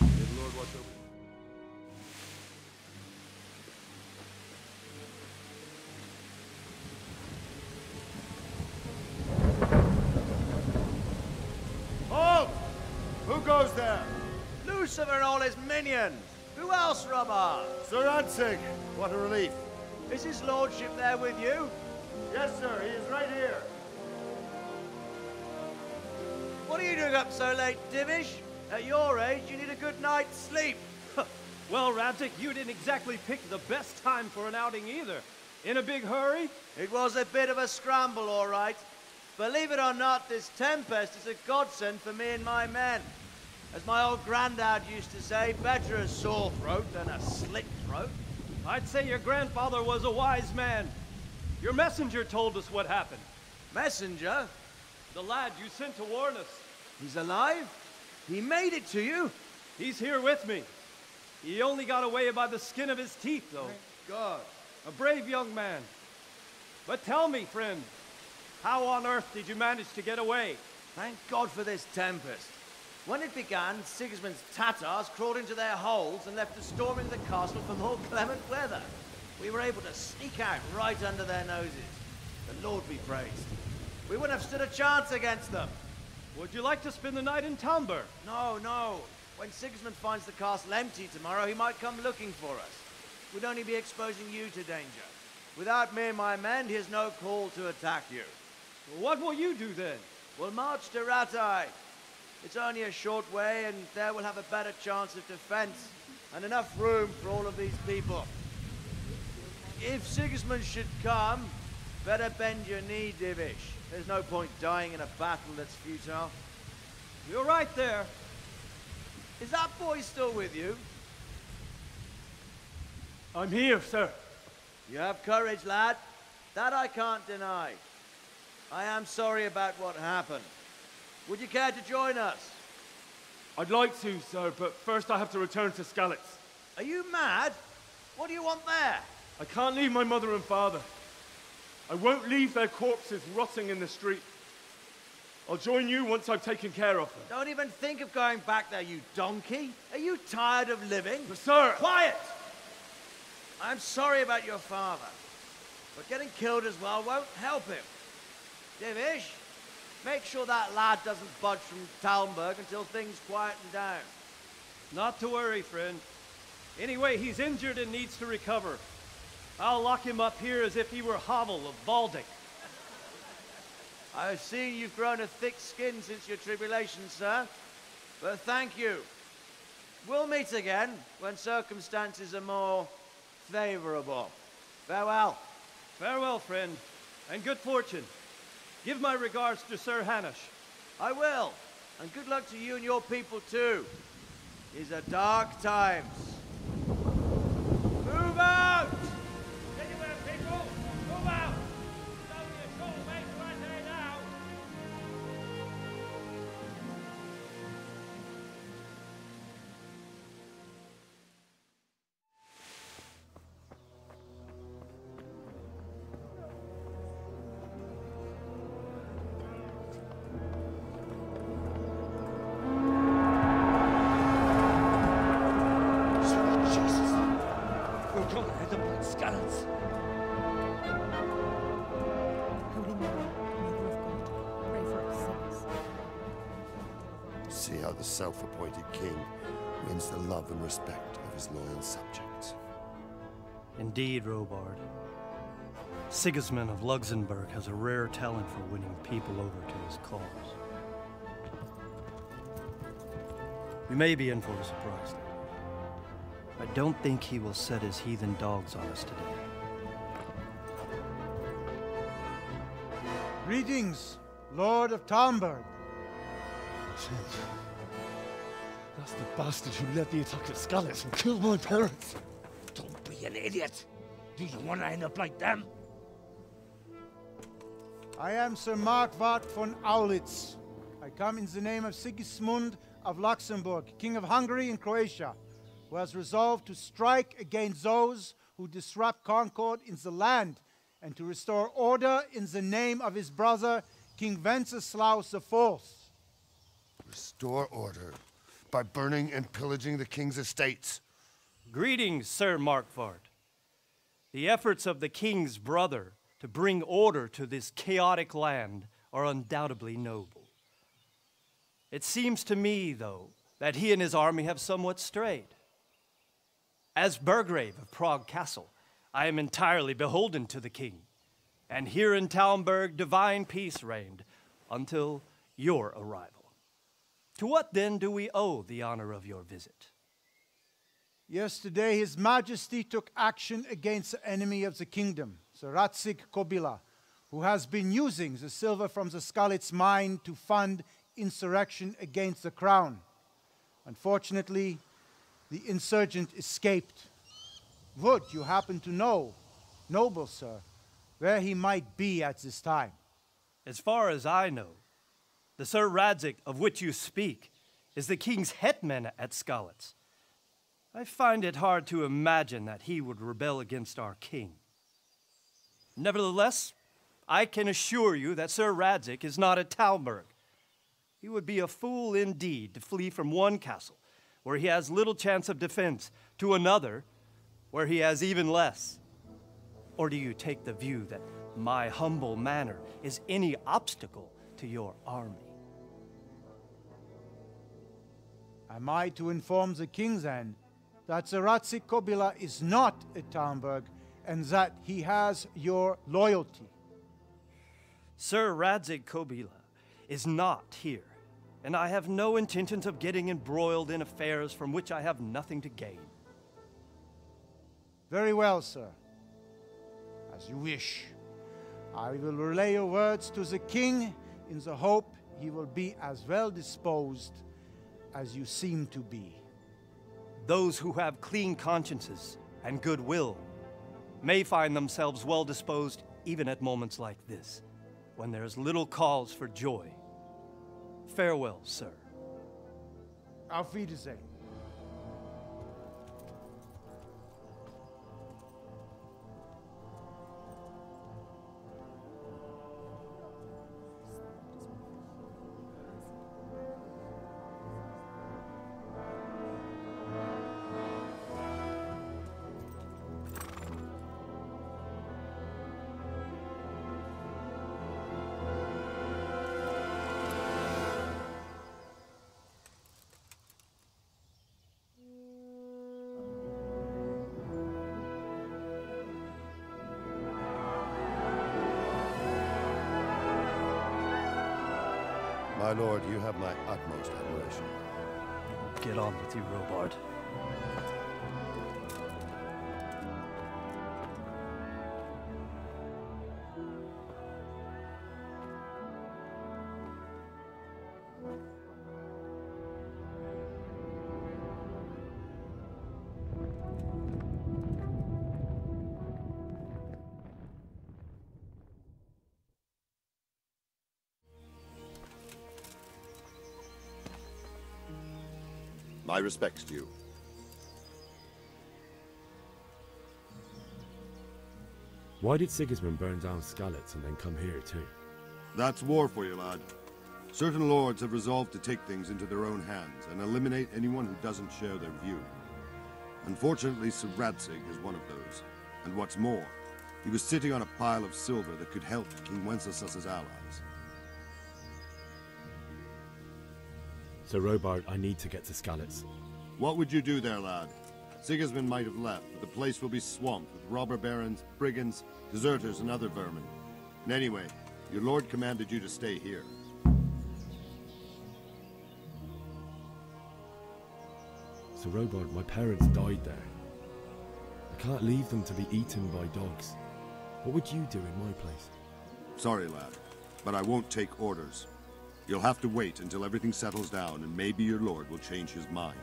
May the Lord watch over you. Lucifer and all his minions. Who else, Robert? Sir Radzig, what a relief. Is his lordship there with you? Yes, sir, he is right here. What are you doing up so late, Divish? At your age, you need a good night's sleep. Well, Radzig, you didn't exactly pick the best time for an outing either. In a big hurry? It was a bit of a scramble, all right. Believe it or not, this tempest is a godsend for me and my men. As my old granddad used to say, better a sore throat than a slit throat. I'd say your grandfather was a wise man. Your messenger told us what happened. Messenger? The lad you sent to warn us. He's alive? He made it to you? He's here with me. He only got away by the skin of his teeth, though. Thank God. A brave young man. But tell me, friend, how on earth did you manage to get away? Thank God for this tempest. When it began, Sigismund's Tatars crawled into their holes and left us storming the castle for more clement weather. We were able to sneak out right under their noses. The Lord be praised. We wouldn't have stood a chance against them. Would you like to spend the night in Talmberg? No, no. When Sigismund finds the castle empty tomorrow, he might come looking for us. We'd only be exposing you to danger. Without me and my men, he has no call to attack you. Well, what will you do then? We'll march to Ratai. It's only a short way, and there we'll have a better chance of defense and enough room for all of these people. If Sigismund should come, better bend your knee, Divish. There's no point dying in a battle that's futile. You're right there. Is that boy still with you? I'm here, sir. You have courage, lad. That I can't deny. I am sorry about what happened. Would you care to join us? I'd like to, sir, but first I have to return to Skalitz. Are you mad? What do you want there? I can't leave my mother and father. I won't leave their corpses rotting in the street. I'll join you once I've taken care of them. Don't even think of going back there, you donkey. Are you tired of living? But sir! Quiet! I'm sorry about your father, but getting killed as well won't help him. Divish, make sure that lad doesn't budge from Talmberg until things quieten down. Not to worry, friend. Anyway, he's injured and needs to recover. I'll lock him up here as if he were Havel of Baldic. I've seen you've grown a thick skin since your tribulation, sir. But thank you. We'll meet again when circumstances are more favorable. Farewell. Farewell, friend, and good fortune. Give my regards to Sir Hanush. I will. And good luck to you and your people, too. These are dark times. Move out! Anywhere, people! Move out! It's only a short way to Ratai now. See how the self-appointed king wins the love and respect of his loyal subjects. Indeed, Robard. Sigismund of Luxembourg has a rare talent for winning people over to his cause. We may be in for a surprise, though. I don't think he will set his heathen dogs on us today. Greetings, Lord of Talmberg. That's the bastard who led the attack at Skalitz and killed my parents. Don't be an idiot. Do you want to end up like them? I am Sir Markwart von Aulitz. I come in the name of Sigismund of Luxembourg, King of Hungary and Croatia, who has resolved to strike against those who disrupt concord in the land and to restore order in the name of his brother, King Wenceslaus IV. Restore order by burning and pillaging the king's estates. Greetings, Sir Markwart. The efforts of the king's brother to bring order to this chaotic land are undoubtedly noble. It seems to me, though, that he and his army have somewhat strayed. As Burgrave of Prague Castle, I am entirely beholden to the king, and here in Talmberg divine peace reigned until your arrival. To what then do we owe the honor of your visit? Yesterday, His Majesty took action against the enemy of the kingdom, the Radzig Kobyla, who has been using the silver from the Skalitz mine to fund insurrection against the crown. Unfortunately, the insurgent escaped. Would you happen to know, noble sir, where he might be at this time? As far as I know, the Sir Radzig of which you speak is the king's hetman at Skalitz. I find it hard to imagine that he would rebel against our king. Nevertheless, I can assure you that Sir Radzig is not at Talmberg. He would be a fool indeed to flee from one castle where he has little chance of defense to another where he has even less. Or do you take the view that my humble manner is any obstacle to your army? Am I to inform the king then that the Radzig Kobyla is not at Talmberg and that he has your loyalty? Sir Radzig Kobyla is not here, and I have no intentions of getting embroiled in affairs from which I have nothing to gain. Very well, sir. As you wish. I will relay your words to the king in the hope he will be as well disposed as you seem to be. Those who have clean consciences and goodwill may find themselves well disposed even at moments like this, when there is little cause for joy. Farewell, sir. Auf Wiedersehen. My lord, you have my utmost admiration. Get on with you, Robard. My respects to you. Why did Sigismund burn down Skalitz and then come here too? That's war for you, lad. Certain lords have resolved to take things into their own hands and eliminate anyone who doesn't share their view. Unfortunately, Sir Radzig is one of those. And what's more, he was sitting on a pile of silver that could help King Wenceslas's allies. Sir Robard, I need to get to Skalitz. What would you do there, lad? Sigismund might have left, but the place will be swamped with robber barons, brigands, deserters, and other vermin. And anyway, your lord commanded you to stay here. Sir Robard, my parents died there. I can't leave them to be eaten by dogs. What would you do in my place? Sorry, lad, but I won't take orders. You'll have to wait until everything settles down, and maybe your lord will change his mind.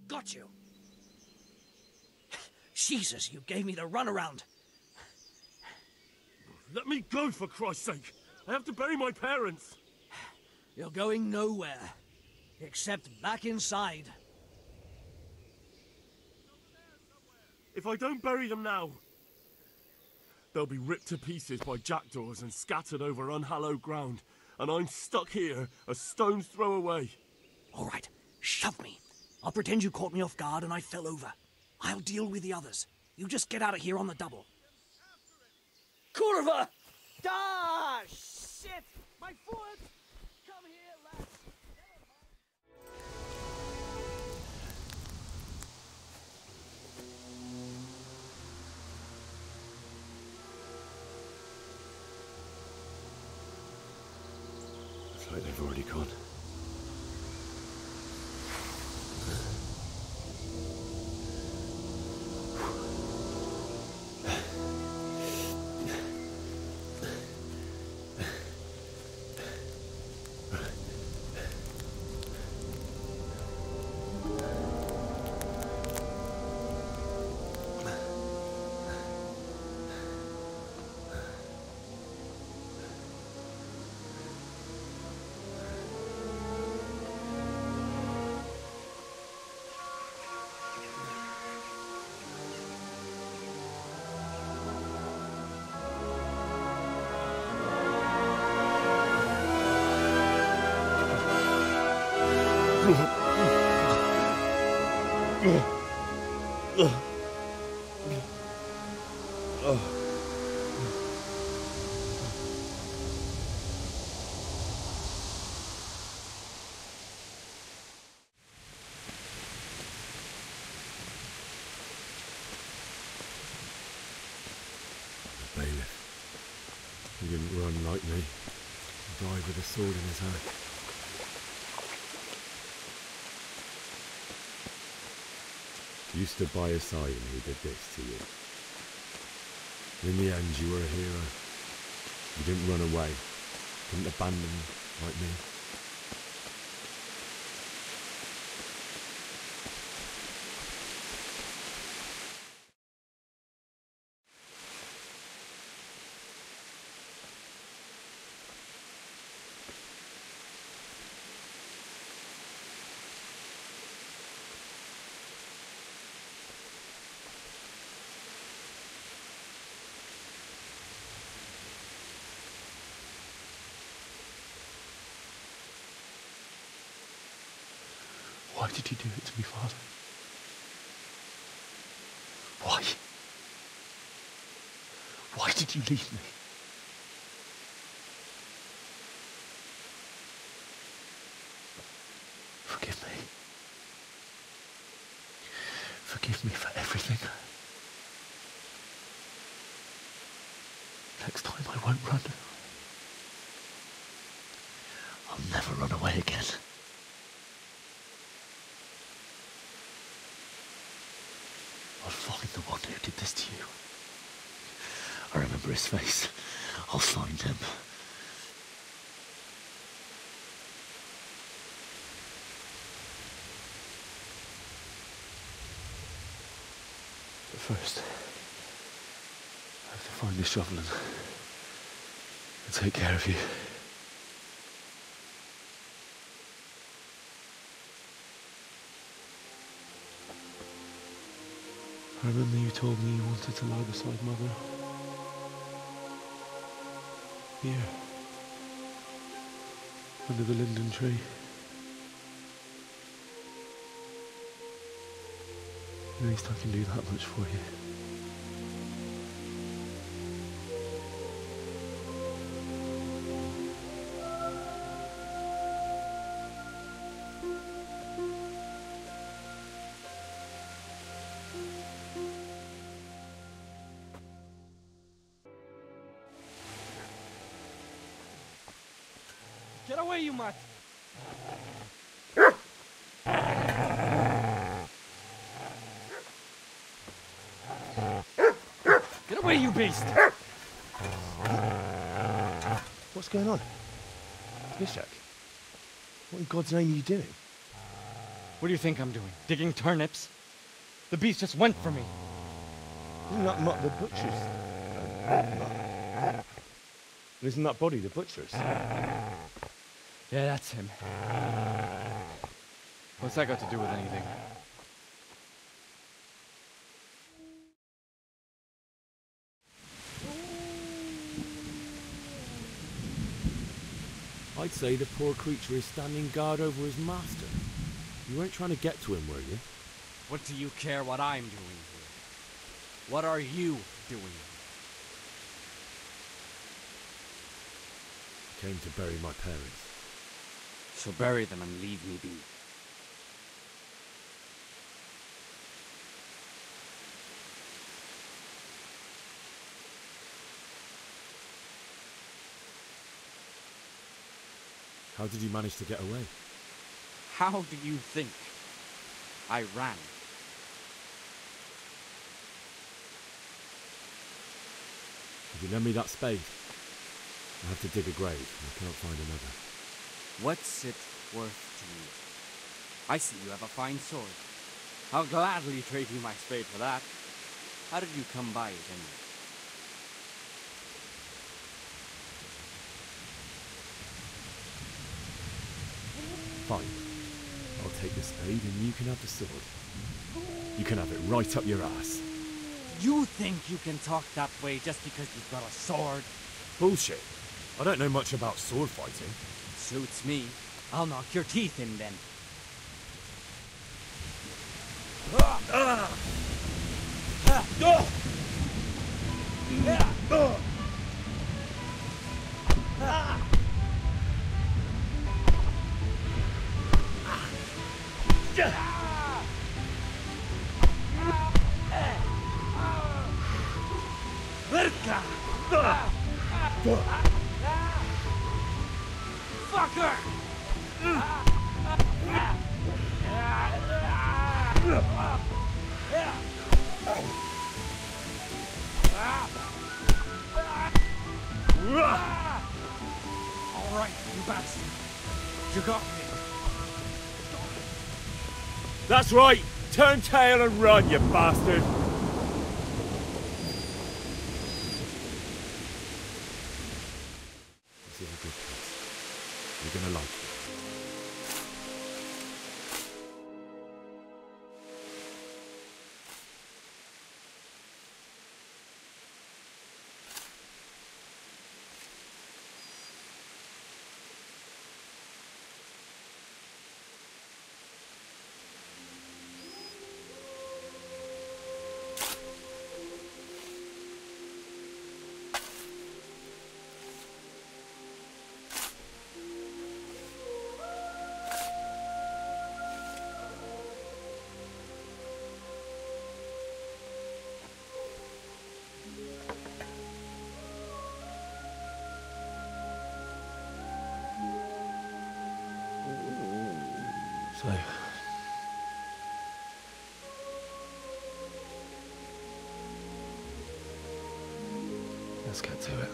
Got you. Jesus, you gave me the runaround. Let me go, for Christ's sake! I have to bury my parents! You're going nowhere, except back inside. If I don't bury them now, they'll be ripped to pieces by jackdaws and scattered over unhallowed ground, and I'm stuck here, a stone's throw away. All right, shove me. I'll pretend you caught me off guard and I fell over. I'll deal with the others. You just get out of here on the double. Kurva! Ah, shit! My foot! like they've already gone. Bailiff. He didn't run like me. He died with a sword in his hand. You stood by his side and he did this to you. In the end, you were a hero. You didn't run away. Didn't abandon like me. Why did you do it to me, Father? Why? Why did you leave me? Forgive me. Forgive me for everything. Next time I won't run. I'll never run away again. I'll find the one who did this to you. I remember his face. I'll find him. But first, I have to find this shovel and take care of you. I remember you told me you wanted to lie beside Mother. Here. Under the linden tree. At least I can do that much for you. Get away, you mutt! Get away, you beast! What's going on? Bishak? What in God's name are you doing? What do you think I'm doing? Digging turnips? The beast just went for me. Isn't that not the butcher's? Isn't that body the butcher's? Yeah, that's him. What's that got to do with anything? I'd say the poor creature is standing guard over his master. You weren't trying to get to him, were you? What do you care what I'm doing here? What are you doing? Came to bury my parents. So bury them and leave me be. How did you manage to get away? How do you think I ran? If you lend me that spade, I have to dig a grave, and I cannot find another. What's it worth to you? I see you have a fine sword. I'll gladly trade you my spade for that. How did you come by it anyway? Fine. I'll take the spade and you can have the sword. You can have it right up your ass. You think you can talk that way just because you've got a sword? Bullshit. I don't know much about sword fighting. Suits me. I'll knock your teeth in then. Fucker! All right, you bastard. You got me. That's right! Turn tail and run, you bastard! This is a good place. You're gonna like it. So, let's get to it.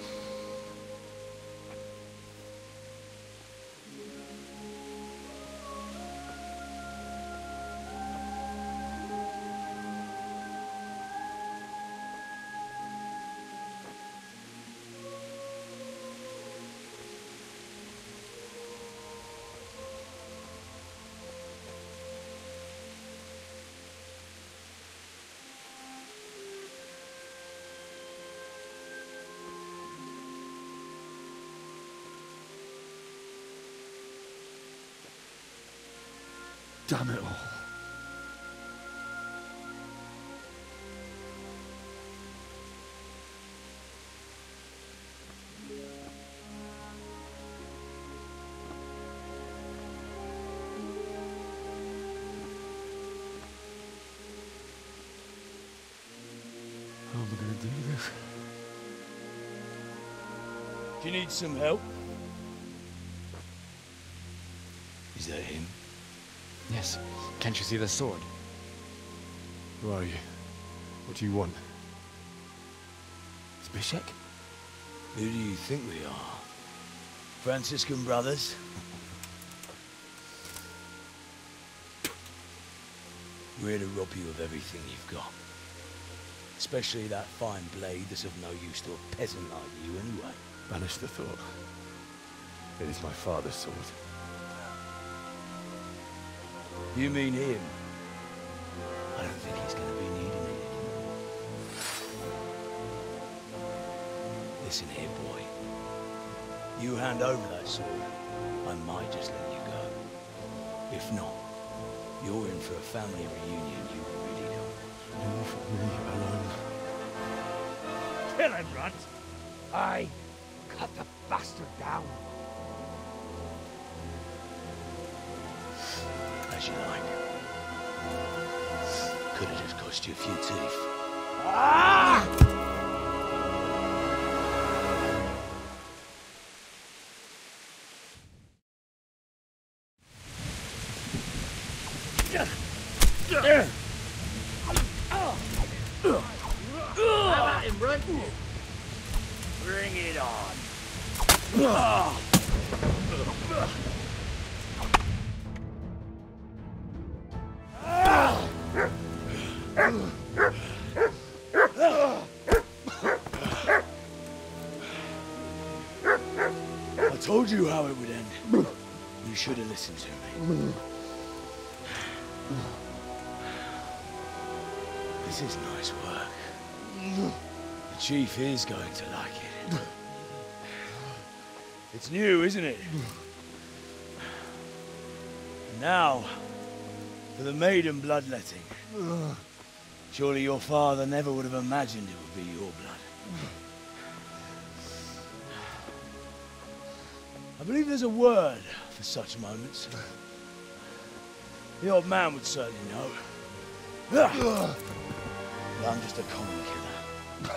Damn it all. How am I going to do this? Do you need some help? Is that him? Yes. Can't you see the sword? Who are you? What do you want? Zbyszek? Who do you think we are? Franciscan brothers? We're here to rob you of everything you've got. Especially that fine blade that's of no use to a peasant like you anyway. Banish the thought. It is my father's sword. You mean him? I don't think he's going to be needing it anymore. Listen here, boy. You hand over that sword, I might just let you go. If not, you're in for a family reunion you really don't. Leave me alone. Kill him, Runt! I cut the bastard down. As you like. Could have just cost you a few teeth. Ah! How about him, run? Bring it on. I told you how it would end. You should have listened to me. This is nice work. The chief is going to like it. It's new, isn't it? Now, for the maiden bloodletting. Surely your father never would have imagined it would be your blood. I believe there's a word for such moments. The old man would certainly know. But I'm just a common killer.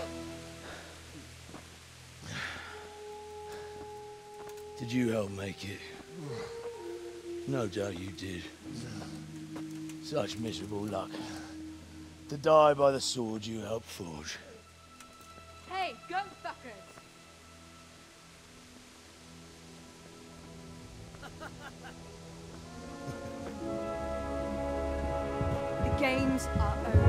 Did you help make it? No doubt you did. Such miserable luck. To die by the sword you helped forge. Hey, go fuckers! The games are over.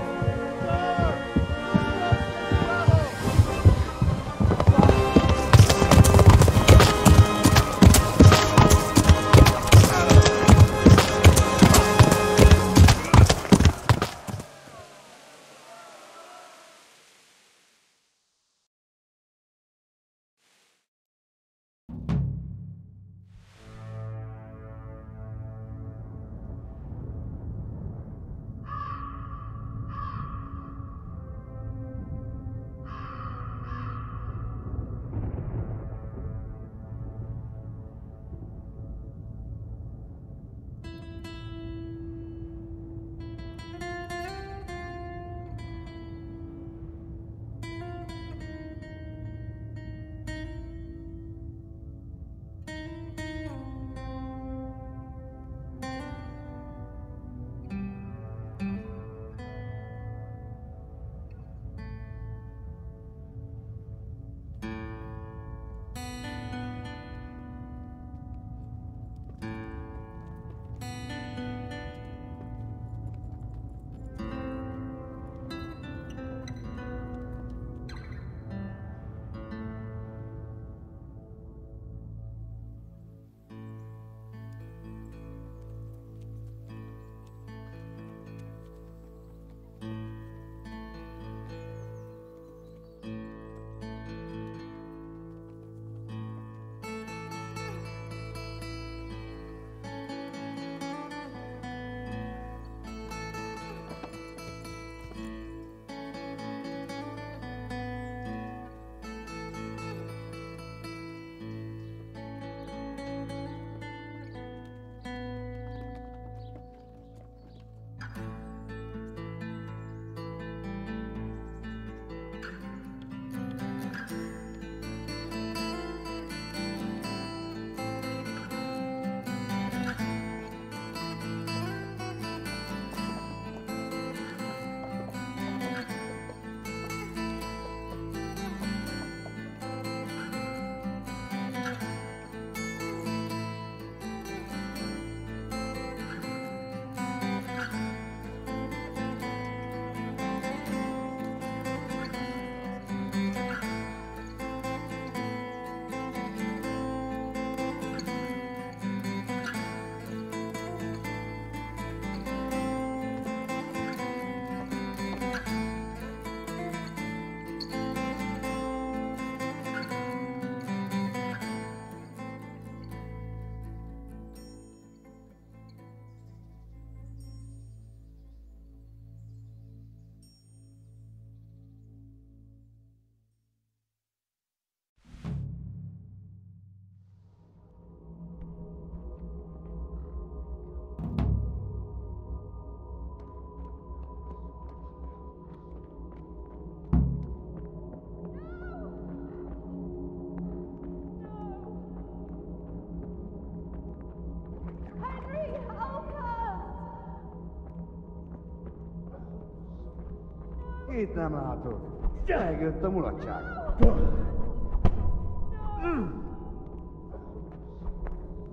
Itt nem látok. Elgött a mulatság.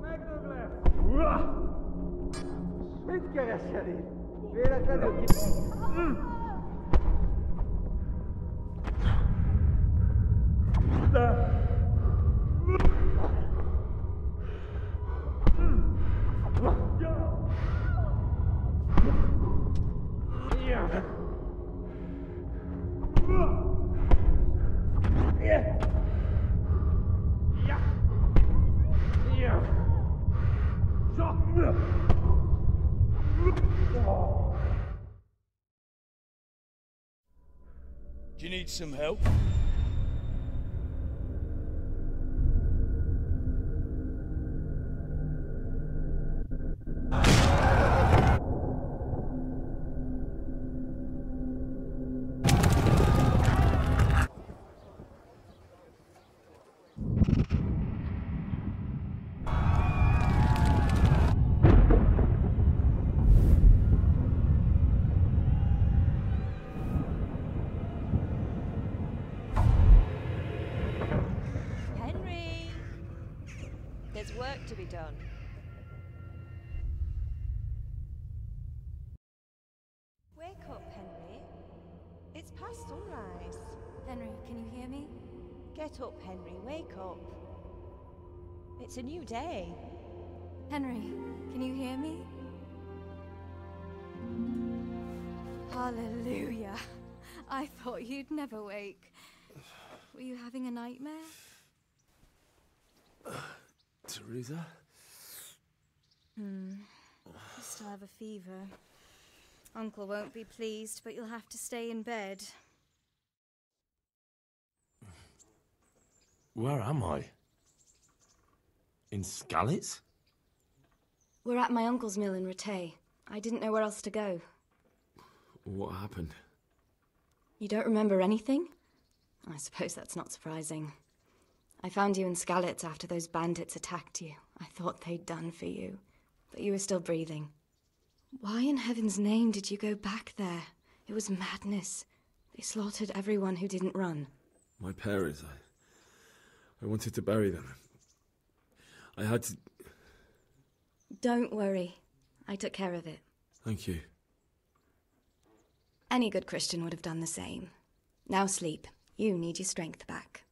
Megdög lesz! Mit keresel itt? Véletlenül ki... Do you need some help? There's work to be done. Wake up, Henry. It's past sunrise. Henry, can you hear me? Get up, Henry. Wake up. It's a new day. Henry, can you hear me? Hallelujah. I thought you'd never wake. Were you having a nightmare? Teresa? You still have a fever. Uncle won't be pleased, but you'll have to stay in bed. Where am I? In Skalitz? We're at my uncle's mill in Rattay. I didn't know where else to go. What happened? You don't remember anything? I suppose that's not surprising. I found you in Skalitz after those bandits attacked you. I thought they'd done for you, but you were still breathing. Why in heaven's name did you go back there? It was madness. They slaughtered everyone who didn't run. My parents, I wanted to bury them. I had to... Don't worry. I took care of it. Thank you. Any good Christian would have done the same. Now sleep. You need your strength back.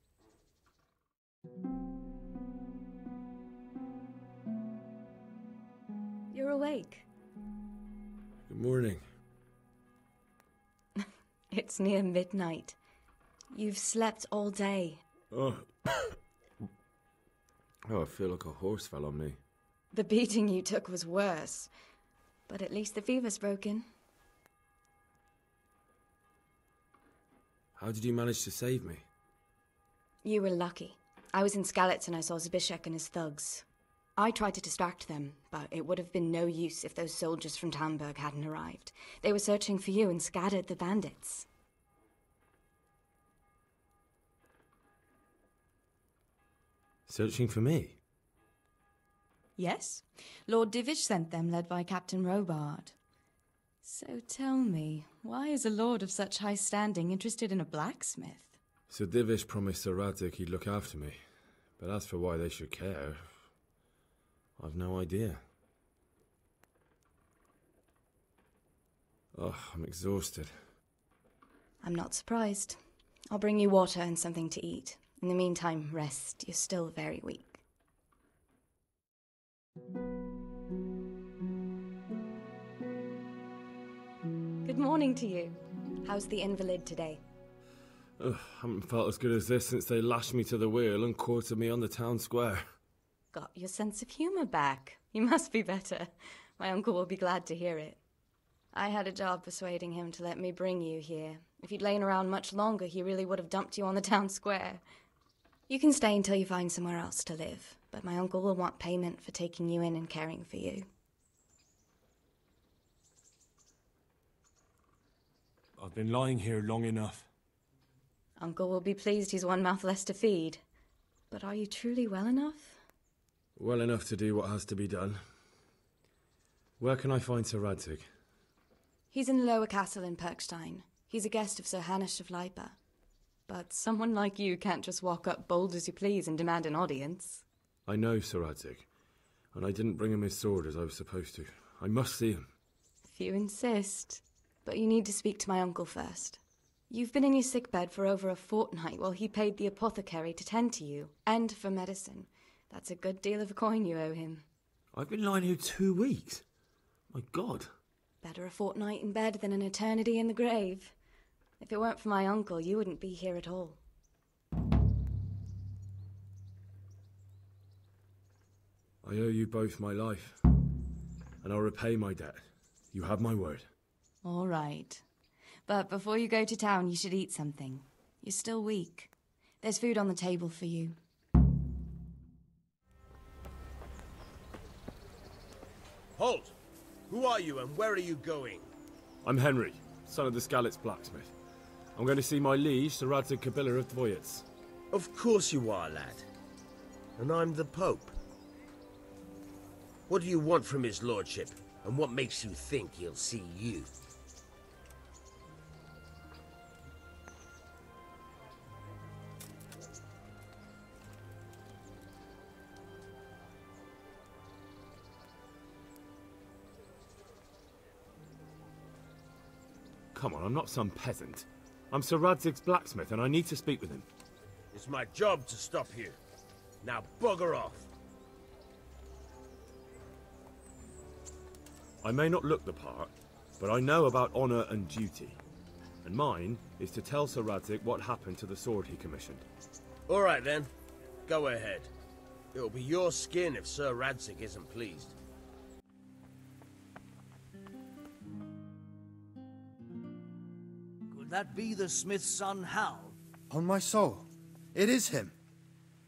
You're awake. Good morning. It's near midnight. You've slept all day. Oh. I feel like a horse fell on me. The beating you took was worse. But at least the fever's broken. How did you manage to save me? You were lucky. I was in Skalitz and I saw Zbyszek and his thugs. I tried to distract them, but it would have been no use if those soldiers from Tamburg hadn't arrived. They were searching for you and scattered the bandits. Searching for me? Yes. Lord Divish sent them, led by Captain Robard. So tell me, why is a lord of such high standing interested in a blacksmith? Sir Divish promised Sir Radzig he'd look after me. But as for why they should care, I've no idea. Oh, I'm exhausted. I'm not surprised. I'll bring you water and something to eat. In the meantime, rest. You're still very weak. Good morning to you. How's the invalid today? Ugh, haven't felt as good as this since they lashed me to the wheel and quartered me on the town square. Got your sense of humor back. You must be better. My uncle will be glad to hear it. I had a job persuading him to let me bring you here. If you'd lain around much longer, he really would have dumped you on the town square. You can stay until you find somewhere else to live, but my uncle will want payment for taking you in and caring for you. I've been lying here long enough. Uncle will be pleased he's one mouth less to feed. But are you truly well enough? Well enough to do what has to be done. Where can I find Sir Radzig? He's in the lower castle in Perkstein. He's a guest of Sir Hanush of Lipa. But someone like you can't just walk up bold as you please and demand an audience. I know Sir Radzig, and I didn't bring him his sword as I was supposed to. I must see him. If you insist. But you need to speak to my uncle first. You've been in your sickbed for over a fortnight while he paid the apothecary to tend to you, and for medicine. That's a good deal of coin you owe him. I've been lying here 2 weeks. My God. Better a fortnight in bed than an eternity in the grave. If it weren't for my uncle, you wouldn't be here at all. I owe you both my life, and I'll repay my debt. You have my word. All right. But before you go to town, you should eat something. You're still weak. There's food on the table for you. Halt! Who are you and where are you going? I'm Henry, son of the Skalitz blacksmith. I'm going to see my liege, Sir Radzig Kobyla of Dvoyets. Of course you are, lad. And I'm the Pope. What do you want from his lordship? And what makes you think he'll see you? Come on, I'm not some peasant. I'm Sir Radzig's blacksmith, and I need to speak with him. It's my job to stop you. Now bugger off. I may not look the part, but I know about honor and duty. And mine is to tell Sir Radzig what happened to the sword he commissioned. All right then. Go ahead. It'll be your skin if Sir Radzig isn't pleased. Could that be the smith's son, Hal? On my soul. It is him.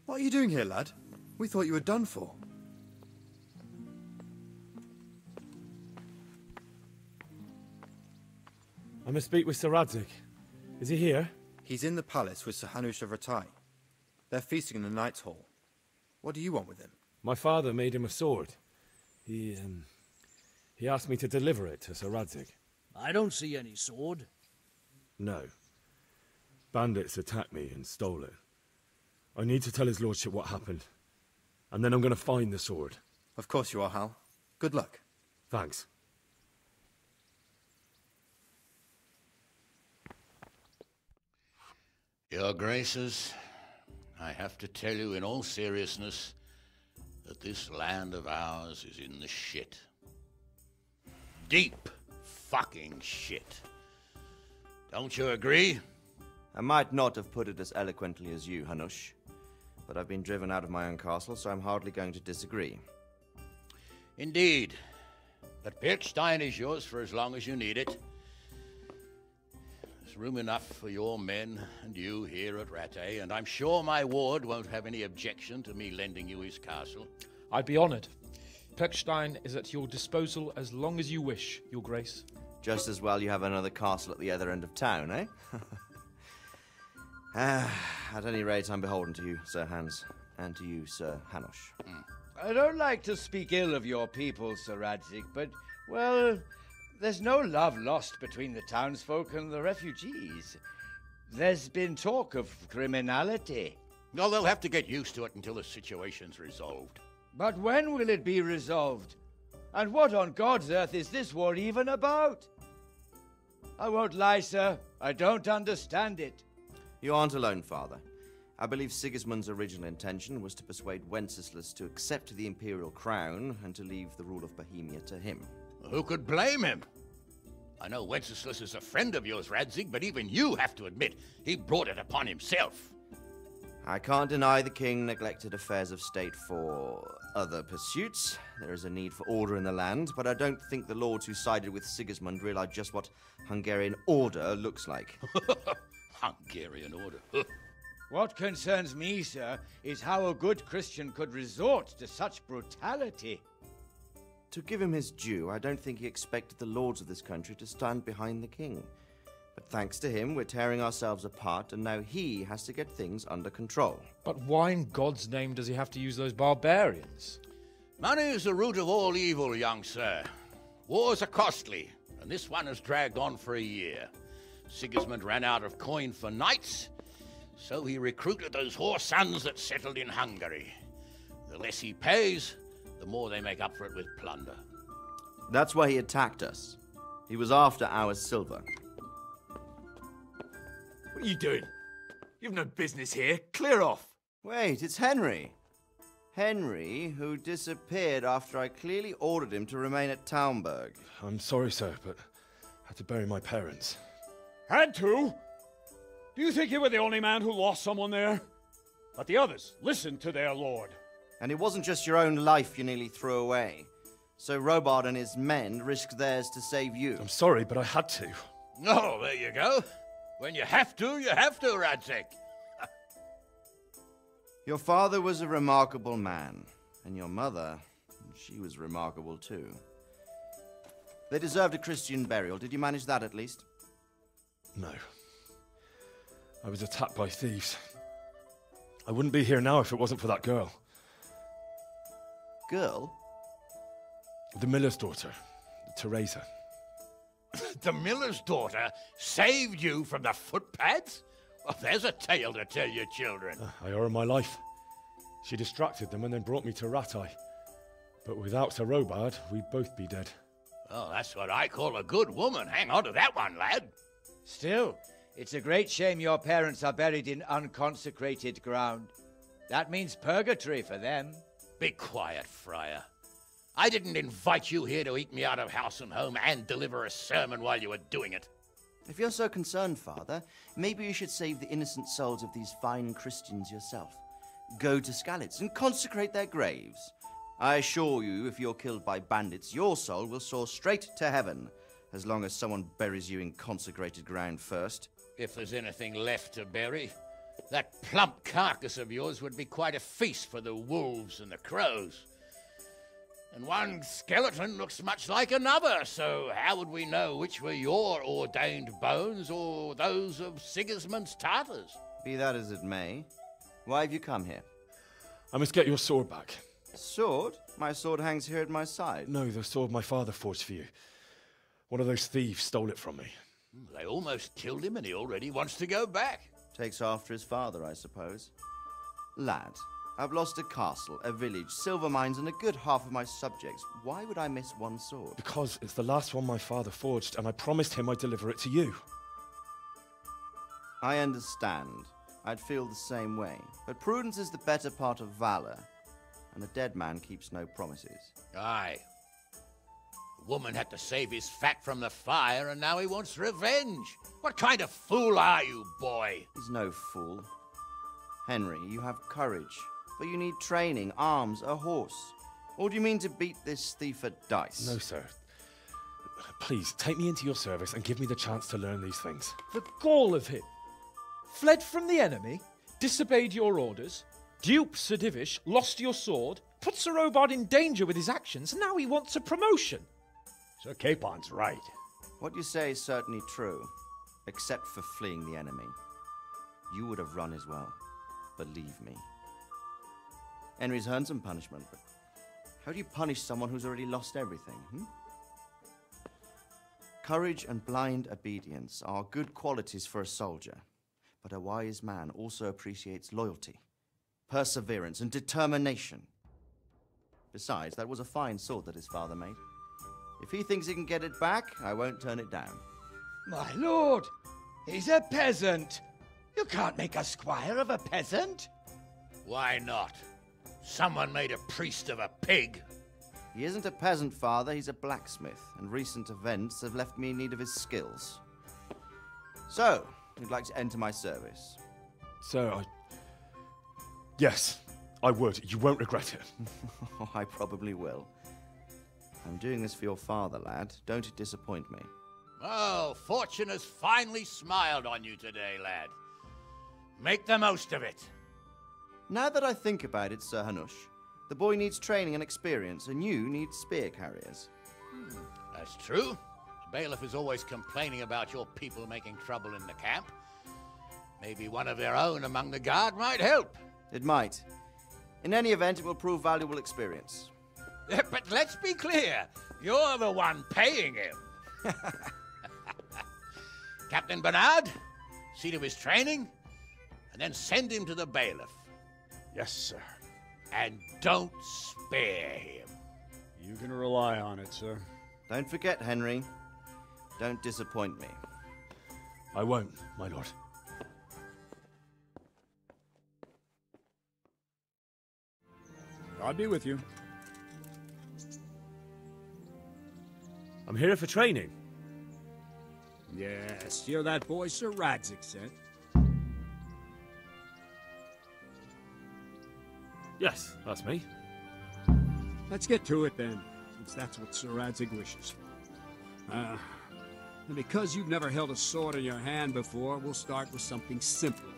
What are you doing here, lad? We thought you were done for. I must speak with Sir Radzig. Is he here? He's in the palace with Sir Hanush of Ratai. They're feasting in the Knight's Hall. What do you want with him? My father made him a sword. He asked me to deliver it to Sir Radzig. I don't see any sword. No. Bandits attacked me and stole it. I need to tell his lordship what happened. And then I'm going to find the sword. Of course you are, Hal. Good luck. Thanks. Your Graces, I have to tell you in all seriousness that this land of ours is in the shit. Deep fucking shit. Don't you agree? I might not have put it as eloquently as you, Hanush, but I've been driven out of my own castle, so I'm hardly going to disagree. Indeed. But Pirkstein is yours for as long as you need it. There's room enough for your men and you here at Rattay, and I'm sure my ward won't have any objection to me lending you his castle. I'd be honored. Pirkstein is at your disposal as long as you wish, Your Grace. Just as well you have another castle at the other end of town, eh? At any rate, I'm beholden to you, Sir Hans, and to you, Sir Hanush. I don't like to speak ill of your people, Sir Radzig, but, well, there's no love lost between the townsfolk and the refugees. There's been talk of criminality. No, they'll have to get used to it until the situation's resolved. But when will it be resolved? And what on God's earth is this war even about? I won't lie, sir. I don't understand it. You aren't alone, Father. I believe Sigismund's original intention was to persuade Wenceslas to accept the imperial crown and to leave the rule of Bohemia to him. Who could blame him? I know Wenceslas is a friend of yours, Radzig, but even you have to admit he brought it upon himself. I can't deny the king neglected affairs of state for other pursuits. There is a need for order in the land, but I don't think the lords who sided with Sigismund realized just what Hungarian order looks like. Hungarian order? What concerns me, sir, is how a good Christian could resort to such brutality. To give him his due, I don't think he expected the lords of this country to stand behind the king. But thanks to him, we're tearing ourselves apart, and now he has to get things under control. But why in God's name does he have to use those barbarians? Money is the root of all evil, young sir. Wars are costly, and this one has dragged on for a year. Sigismund ran out of coin for knights, so he recruited those whore sons that settled in Hungary. The less he pays, the more they make up for it with plunder. That's why he attacked us. He was after our silver. What are you doing? You've no business here. Clear off. Wait, it's Henry. Henry, who disappeared after I clearly ordered him to remain at Talmberg. I'm sorry, sir, but I had to bury my parents. Had to? Do you think you were the only man who lost someone there? But the others listened to their lord. And it wasn't just your own life you nearly threw away. So Robard and his men risked theirs to save you. I'm sorry, but I had to. Oh, there you go. When you have to, Radzig. Your father was a remarkable man, and your mother, she was remarkable too. They deserved a Christian burial. Did you manage that at least? No. I was attacked by thieves. I wouldn't be here now if it wasn't for that girl. Girl? The miller's daughter, Teresa. The miller's daughter saved you from the footpads? Well, there's a tale to tell your children. I owe her my life. She distracted them and then brought me to Rattay. But without Sir Robard, we'd both be dead. Oh, that's what I call a good woman. Hang on to that one, lad. Still, it's a great shame your parents are buried in unconsecrated ground. That means purgatory for them. Be quiet, friar. I didn't invite you here to eat me out of house and home and deliver a sermon while you were doing it. If you're so concerned, Father, maybe you should save the innocent souls of these fine Christians yourself. Go to Skalitz and consecrate their graves. I assure you, if you're killed by bandits, your soul will soar straight to heaven, as long as someone buries you in consecrated ground first. If there's anything left to bury, that plump carcass of yours would be quite a feast for the wolves and the crows. And one skeleton looks much like another, so how would we know which were your ordained bones or those of Sigismund's Tartars? Be that as it may, why have you come here? I must get your sword back. Sword? My sword hangs here at my side. No, the sword my father forged for you. One of those thieves stole it from me. They almost killed him and he already wants to go back. Takes after his father, I suppose. Lad, I've lost a castle, a village, silver mines, and a good half of my subjects. Why would I miss one sword? Because it's the last one my father forged, and I promised him I'd deliver it to you. I understand. I'd feel the same way. But prudence is the better part of valor, and a dead man keeps no promises. Aye. The woman had to save his fat from the fire, and now he wants revenge. What kind of fool are you, boy? He's no fool. Henry, you have courage. But you need training, arms, a horse. Or do you mean to beat this thief at dice? No, sir. Please, take me into your service and give me the chance to learn these things. The gall of him. Fled from the enemy, disobeyed your orders, duped Sir Divish, lost your sword, put Sir Robard in danger with his actions, and now he wants a promotion. Sir Capon's right. What you say is certainly true, except for fleeing the enemy. You would have run as well, believe me. Henry's earned some punishment, but how do you punish someone who's already lost everything, Courage and blind obedience are good qualities for a soldier, but a wise man also appreciates loyalty, perseverance, and determination. Besides, that was a fine sword that his father made. If he thinks he can get it back, I won't turn it down. My lord, he's a peasant. You can't make a squire of a peasant. Why not? Someone made a priest of a pig. He isn't a peasant, Father. He's a blacksmith, and recent events have left me in need of his skills. So, you'd like to enter my service? Sir, Yes, I would. You won't regret it. I probably will. I'm doing this for your father, lad. Don't disappoint me. Oh, fortune has finally smiled on you today, lad. Make the most of it. Now that I think about it, Sir Hanush, the boy needs training and experience, and you need spear carriers. That's true. The bailiff is always complaining about your people making trouble in the camp. Maybe one of their own among the guard might help. It might. In any event, it will prove valuable experience. But let's be clear. You're the one paying him. Captain Bernard, see to his training, and then send him to the bailiff. Yes, sir. And don't spare him. You can rely on it, sir. Don't forget, Henry. Don't disappoint me. I won't, my lord. God be with you. I'm here for training. Yes, you're that boy Sir Radzig sent. Yes, that's me. Let's get to it then, since that's what Sir Radzig wishes. And because you've never held a sword in your hand before, we'll start with something simple.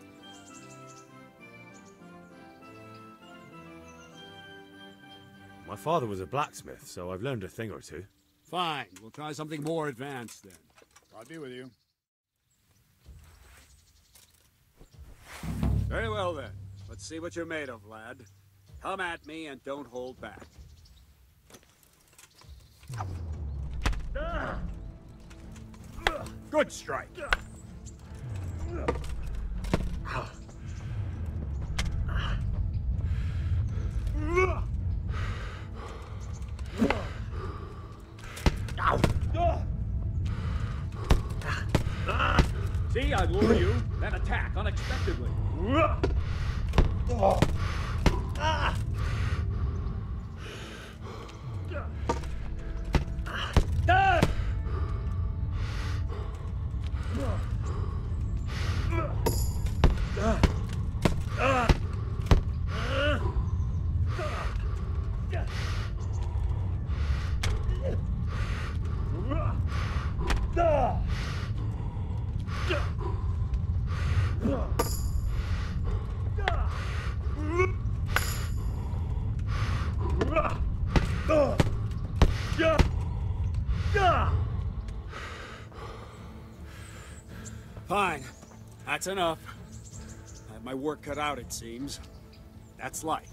My father was a blacksmith, so I've learned a thing or two. Fine, we'll try something more advanced then. God be with you. Very well then. Let's see what you're made of, lad. Come at me and don't hold back. Good strike. See, I lure you, then attack unexpectedly. Fine. That's enough. I have my work cut out, it seems. That's life.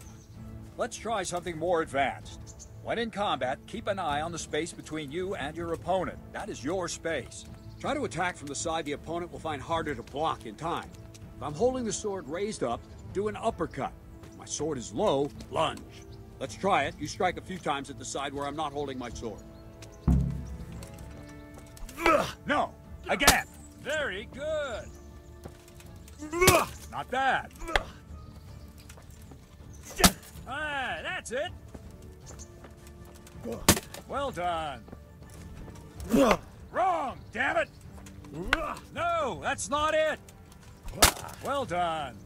Let's try something more advanced. When in combat, keep an eye on the space between you and your opponent. That is your space. Try to attack from the side the opponent will find harder to block in time. If I'm holding the sword raised up, do an uppercut. If my sword is low, lunge. Let's try it. You strike a few times at the side where I'm not holding my sword. No! Again! Very good! Not bad. Ah, that's it! Well done. Wrong, damn it! No, that's not it! Well done.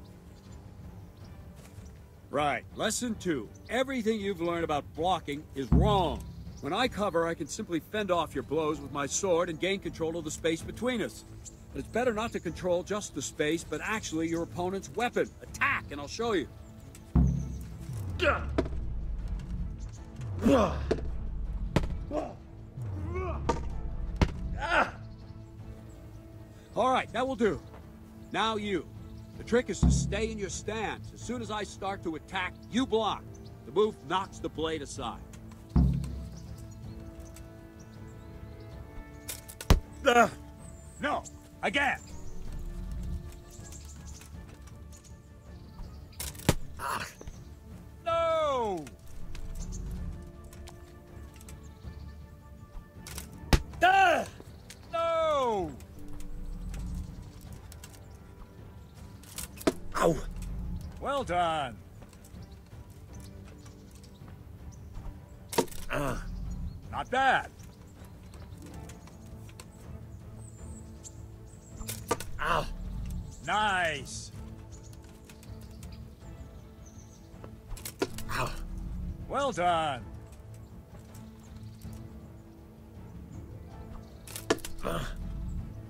Right, lesson 2. Everything you've learned about blocking is wrong. When I cover, I can simply fend off your blows with my sword and gain control of the space between us. But it's better not to control just the space, but actually your opponent's weapon. Attack, and I'll show you. All right, that will do. Now you. The trick is to stay in your stance. As soon as I start to attack, you block. The move knocks the blade aside. No, again. No! No! Ow! Well done. Not bad. Ow! Nice. Ow! Well done.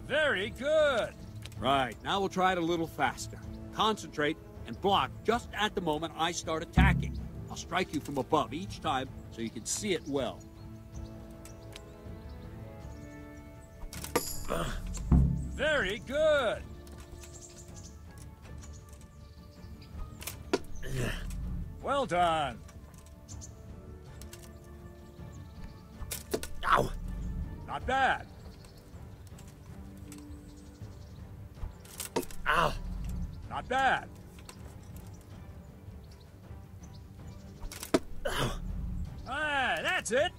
Very good. Right, now we'll try it a little faster. Concentrate and block just at the moment I start attacking. I'll strike you from above each time so you can see it well. Very good. Well done. Ow! Not bad. Not bad. Ah, that's it.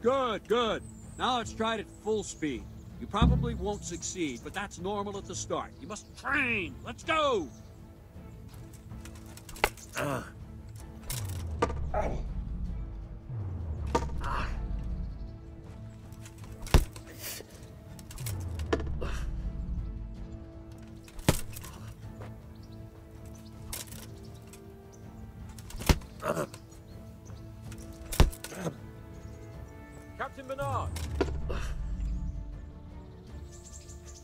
Good, good. Now let's try it at full speed. You probably won't succeed, but that's normal at the start. You must train. Let's go. Captain Bernard!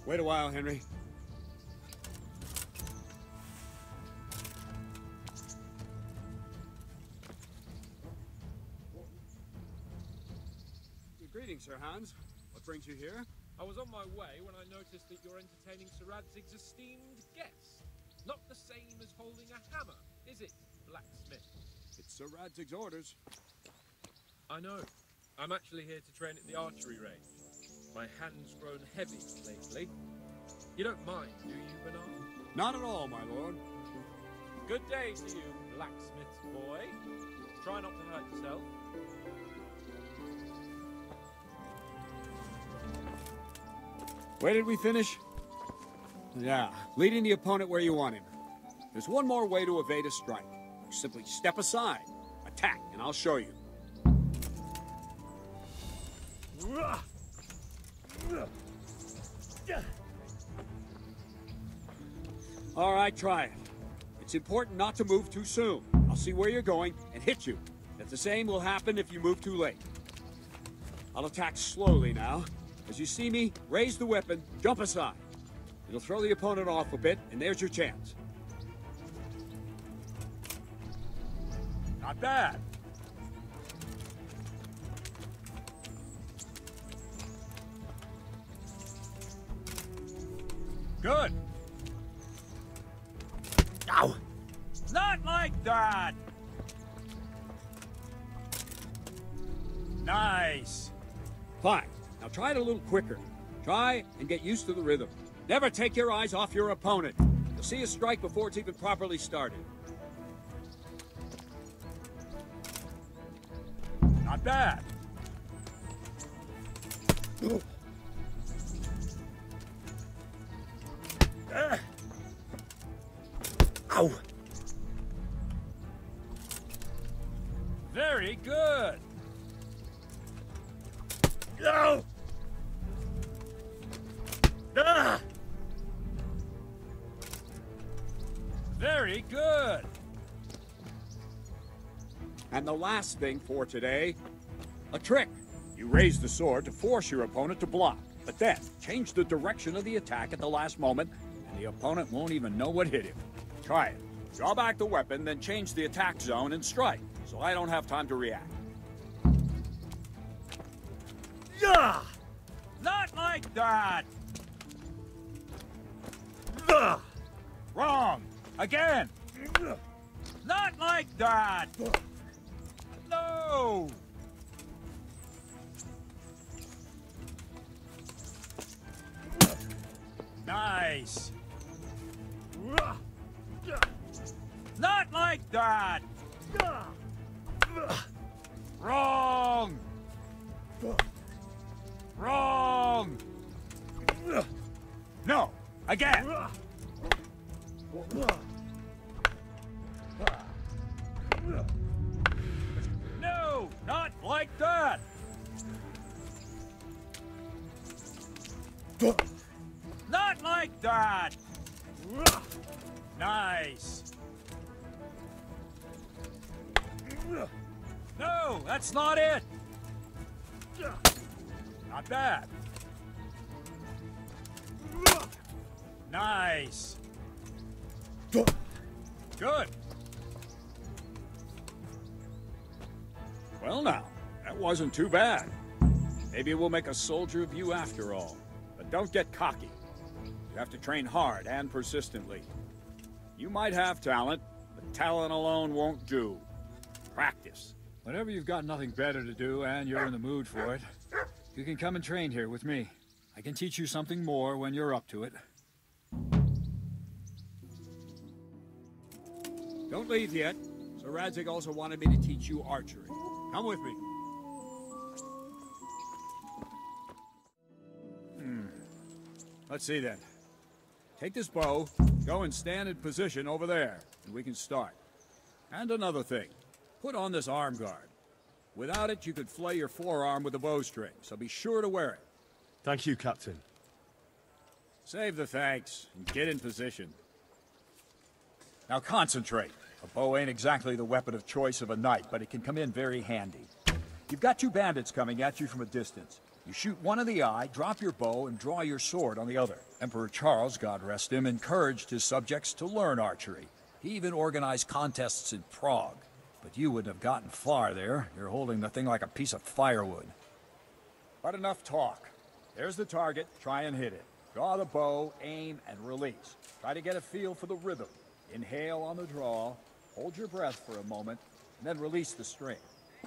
Wait a while, Henry. Greetings, Sir Hans. What brings you here? I was on my way when I noticed that you're entertaining Sir Radzig's esteemed guest. Not the same as holding a hammer, is it, blacksmith? It's Sir Radzig's orders. I know. I'm actually here to train at the archery range. My hand's grown heavy lately. You don't mind, do you, Bernard? Not at all, my lord. Good day to you, blacksmith's boy. Try not to hurt yourself. Where did we finish? Yeah, leading the opponent where you want him. There's one more way to evade a strike. You simply step aside, attack, and I'll show you. All right, try it. It's important not to move too soon. I'll see where you're going and hit you. If the same will happen if you move too late. I'll attack slowly now. As you see me, raise the weapon, jump aside. It'll throw the opponent off a bit, and there's your chance. Not bad. Good. Ow! Not like that! Nice. Fine. Now try it a little quicker. Try and get used to the rhythm. Never take your eyes off your opponent. You'll see a strike before it's even properly started. Not bad. Ow! Very good. No! Ah! Very good. And the last thing for today, a trick. You raise the sword to force your opponent to block, but then change the direction of the attack at the last moment, and the opponent won't even know what hit him. Try it. Draw back the weapon, then change the attack zone and strike, so I don't have time to react. Yeah! Not like that! Ugh. Wrong! Again! Not like that! No! Nice! Not like that! Wrong! Wrong! No! Again! No! Not like that! Not like that! Nice! No, that's not it! Not bad. Nice. Good. Well now, that wasn't too bad. Maybe we'll make a soldier of you after all. But don't get cocky. You have to train hard and persistently. You might have talent, but talent alone won't do. Practice. Whenever you've got nothing better to do and you're in the mood for it, you can come and train here with me. I can teach you something more when you're up to it. Don't leave yet. Sir Radzig also wanted me to teach you archery. Come with me. Let's see then. Take this bow, go and stand in position over there, and we can start. And another thing, put on this arm guard. Without it, you could flay your forearm with a bowstring, so be sure to wear it. Thank you, Captain. Save the thanks, and get in position. Now concentrate. A bow ain't exactly the weapon of choice of a knight, but it can come in very handy. You've got two bandits coming at you from a distance. You shoot one in the eye, drop your bow, and draw your sword on the other. Emperor Charles, God rest him, encouraged his subjects to learn archery. He even organized contests in Prague. But you wouldn't have gotten far there. You're holding the thing like a piece of firewood. But enough talk. There's the target. Try and hit it. Draw the bow, aim, and release. Try to get a feel for the rhythm. Inhale on the draw, hold your breath for a moment, and then release the string.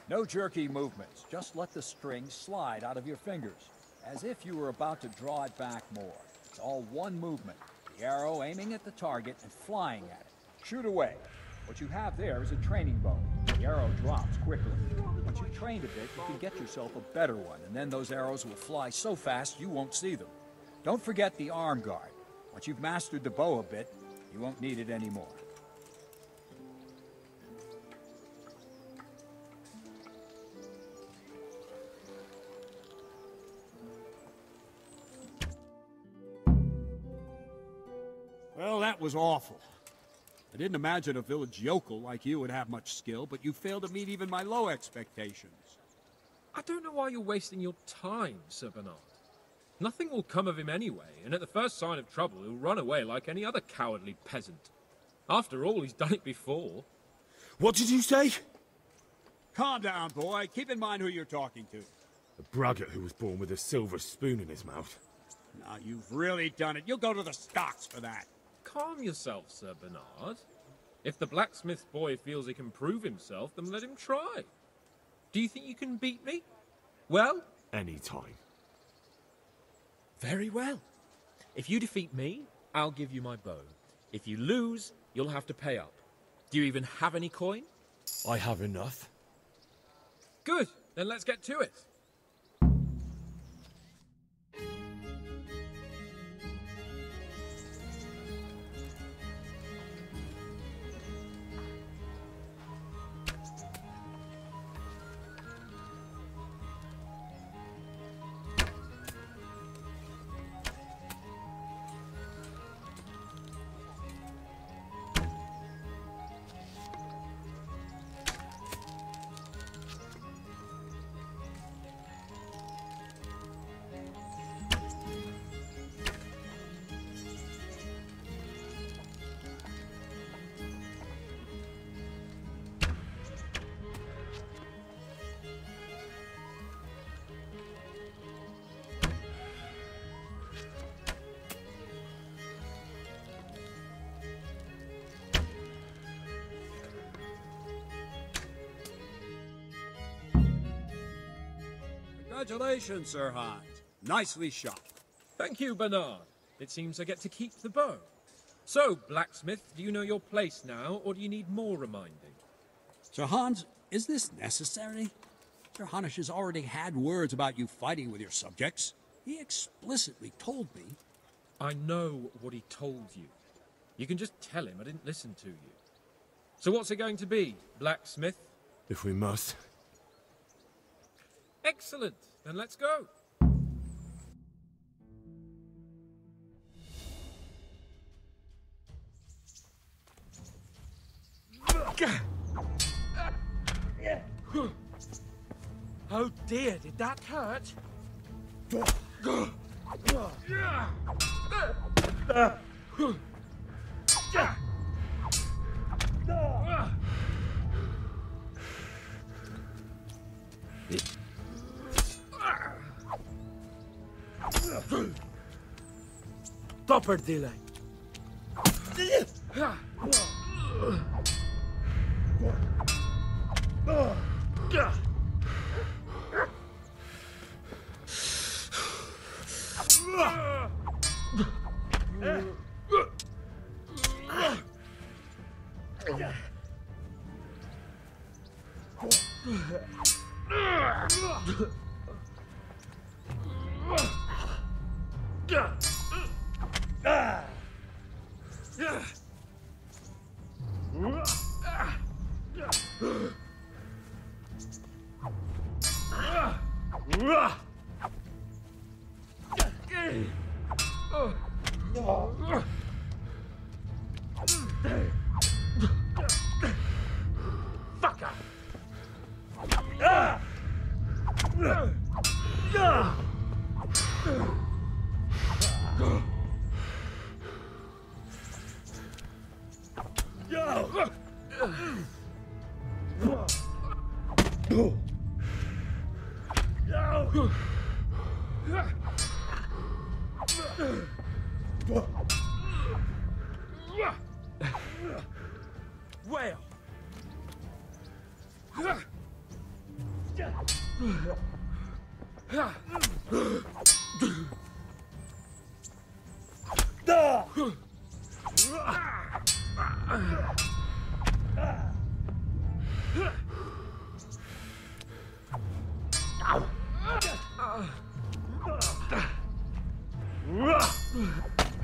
No jerky movements, just let the string slide out of your fingers, as if you were about to draw it back more. It's all one movement, the arrow aiming at the target and flying at it. Shoot away. What you have there is a training bow. The arrow drops quickly. Once you've trained a bit, you can get yourself a better one, and then those arrows will fly so fast you won't see them. Don't forget the arm guard. Once you've mastered the bow a bit, you won't need it anymore. Well, that was awful. I didn't imagine a village yokel like you would have much skill, but you failed to meet even my low expectations. I don't know why you're wasting your time, Sir Bernard. Nothing will come of him anyway, and at the first sign of trouble, he'll run away like any other cowardly peasant. After all, he's done it before. What did you say? Calm down, boy. Keep in mind who you're talking to. A braggart who was born with a silver spoon in his mouth. Now, you've really done it. You'll go to the stocks for that. Calm yourself, Sir Bernard. If the blacksmith boy feels he can prove himself, then let him try. Do you think you can beat me? Well? Any time. Very well. If you defeat me, I'll give you my bow. If you lose, you'll have to pay up. Do you even have any coin? I have enough. Good. Then let's get to it. Congratulations, Sir Hans. Nicely shot. Thank you, Bernard. It seems I get to keep the bow. So, blacksmith, do you know your place now, or do you need more reminding? Sir Hans, is this necessary? Sir Hanush has already had words about you fighting with your subjects. He explicitly told me. I know what he told you. You can just tell him I didn't listen to you. So what's it going to be, blacksmith? If we must. Excellent. Then let's go. Oh dear, did that hurt? Dopper delay.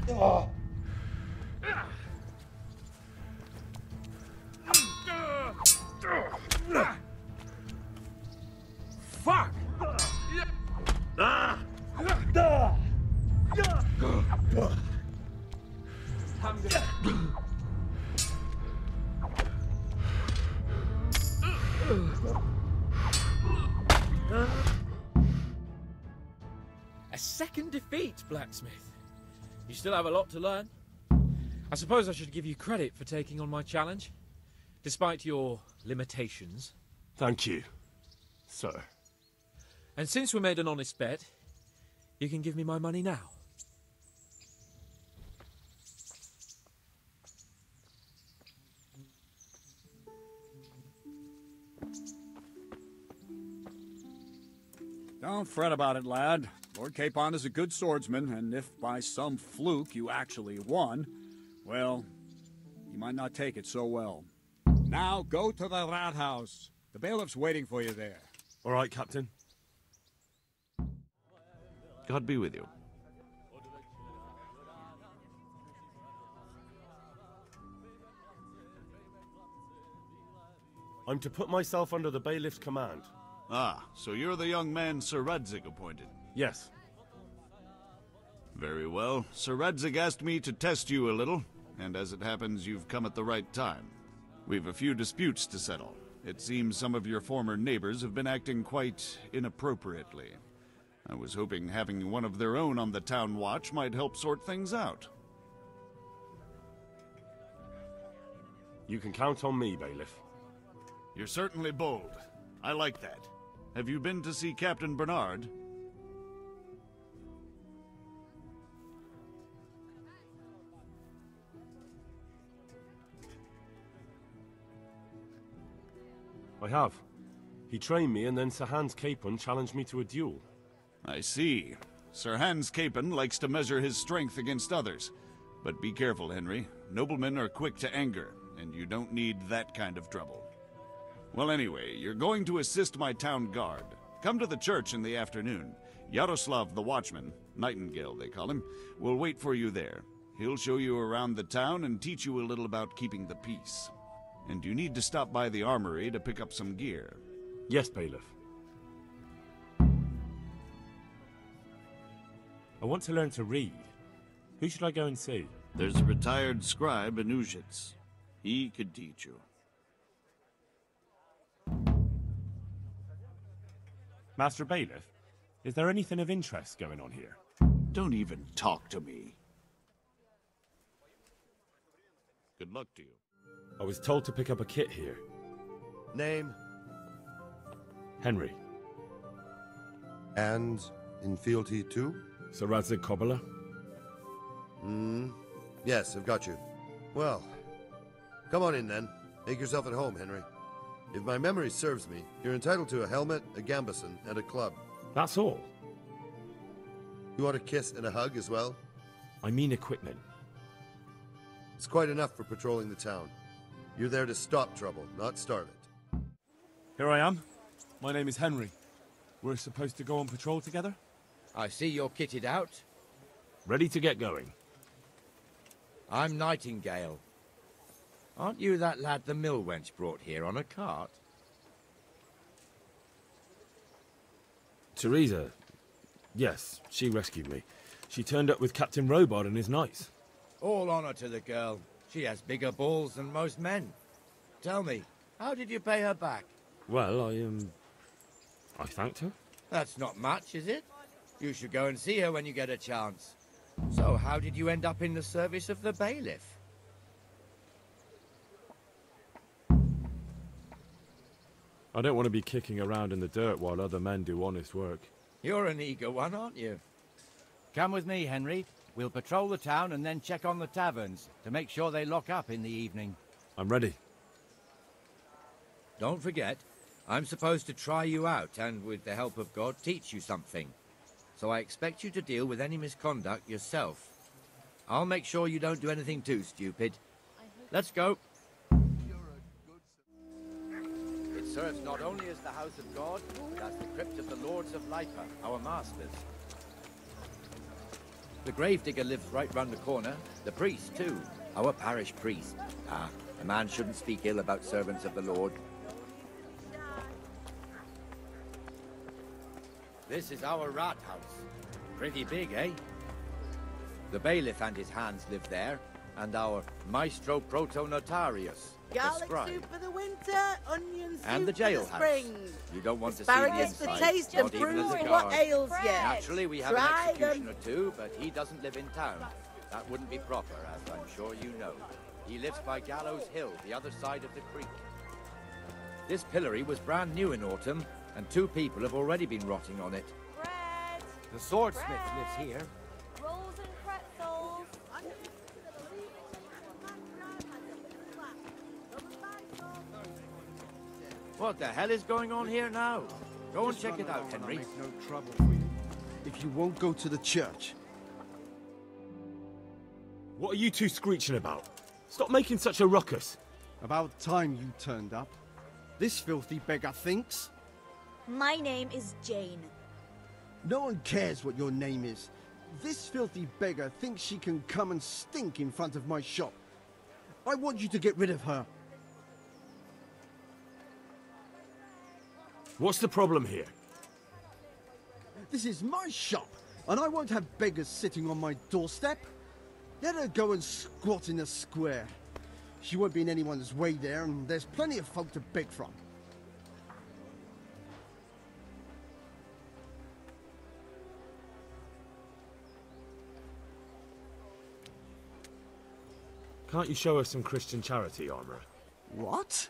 Well. Fuck! A second defeat, blacksmith. You still have a lot to learn. I suppose I should give you credit for taking on my challenge, despite your limitations. Thank you, sir. And since we made an honest bet, you can give me my money now. Don't fret about it, lad. Lord Capon is a good swordsman, and if by some fluke you actually won, well, you might not take it so well. Now go to the rat house. The bailiff's waiting for you there. All right, Captain. God be with you. I'm to put myself under the bailiff's command. Ah, so you're the young man Sir Radzig appointed? Yes. Very well. Sir Radzig asked me to test you a little, and as it happens, you've come at the right time. We've a few disputes to settle. It seems some of your former neighbors have been acting quite inappropriately. I was hoping having one of their own on the town watch might help sort things out. You can count on me, bailiff. You're certainly bold. I like that. Have you been to see Captain Bernard? I have. He trained me, and then Sir Hans Capon challenged me to a duel. I see. Sir Hans Capon likes to measure his strength against others. But be careful, Henry. Noblemen are quick to anger, and you don't need that kind of trouble. Well, anyway, you're going to assist my town guard. Come to the church in the afternoon. Yaroslav the watchman, Nightingale they call him, will wait for you there. He'll show you around the town and teach you a little about keeping the peace. And you need to stop by the armory to pick up some gear. Yes, bailiff. I want to learn to read. Who should I go and see? There's a retired scribe in Uzhitz. He could teach you. Master Bailiff, is there anything of interest going on here? Don't even talk to me. Good luck to you. I was told to pick up a kit here. Name? Henry. And in fealty too? Sir Radzig Kobyla? Yes, I've got you. Well, come on in then. Make yourself at home, Henry. If my memory serves me, you're entitled to a helmet, a gambeson, and a club. That's all? You want a kiss and a hug as well? I mean equipment. It's quite enough for patrolling the town. You're there to stop trouble, not start it. Here I am. My name is Henry. We're supposed to go on patrol together? I see you're kitted out. Ready to get going. I'm Nightingale. Aren't you that lad the mill wench brought here on a cart? Teresa. Yes, she rescued me. She turned up with Captain Robard and his knights. All honor to the girl. She has bigger balls than most men. Tell me, how did you pay her back? Well, I thanked her. That's not much, is it? You should go and see her when you get a chance. So, how did you end up in the service of the bailiff? I don't want to be kicking around in the dirt while other men do honest work. You're an eager one, aren't you? Come with me, Henry. We'll patrol the town and then check on the taverns to make sure they lock up in the evening. I'm ready. Don't forget, I'm supposed to try you out and, with the help of God, teach you something. So I expect you to deal with any misconduct yourself. I'll make sure you don't do anything too stupid. Let's go. It serves not only as the house of God, but as the crypt of the Lords of Lipa, our masters. The gravedigger lives right round the corner. The priest, too. Our parish priest. Ah, a man shouldn't speak ill about servants of the Lord. This is our rat house. Pretty big, eh? The bailiff and his hands live there, and our maestro proto-notarius, the Garlic scribe. soup for the winter, onion soup And the for the jailhouse. spring. You don't want Asparagus to see the for inside, taste not and even as prove a what guard. ails you. Naturally, we have Try an executioner too, but he doesn't live in town. That wouldn't be proper, as I'm sure you know. He lives by Gallows Hill, the other side of the creek. This pillory was brand new in autumn, and 2 people have already been rotting on it. The swordsmith lives here. Rolls and pretzels. What the hell is going on here now? Go and check it out, Henry. Make no trouble for you if you won't go to the church. What are you two screeching about? Stop making such a ruckus. About time you turned up. This filthy beggar thinks. My name is Jane. No one cares what your name is. This filthy beggar thinks she can come and stink in front of my shop. I want you to get rid of her. What's the problem here? This is my shop, and I won't have beggars sitting on my doorstep. Let her go and squat in the square. She won't be in anyone's way there, and there's plenty of folk to beg from. Can't you show us some Christian charity, Armourer? What?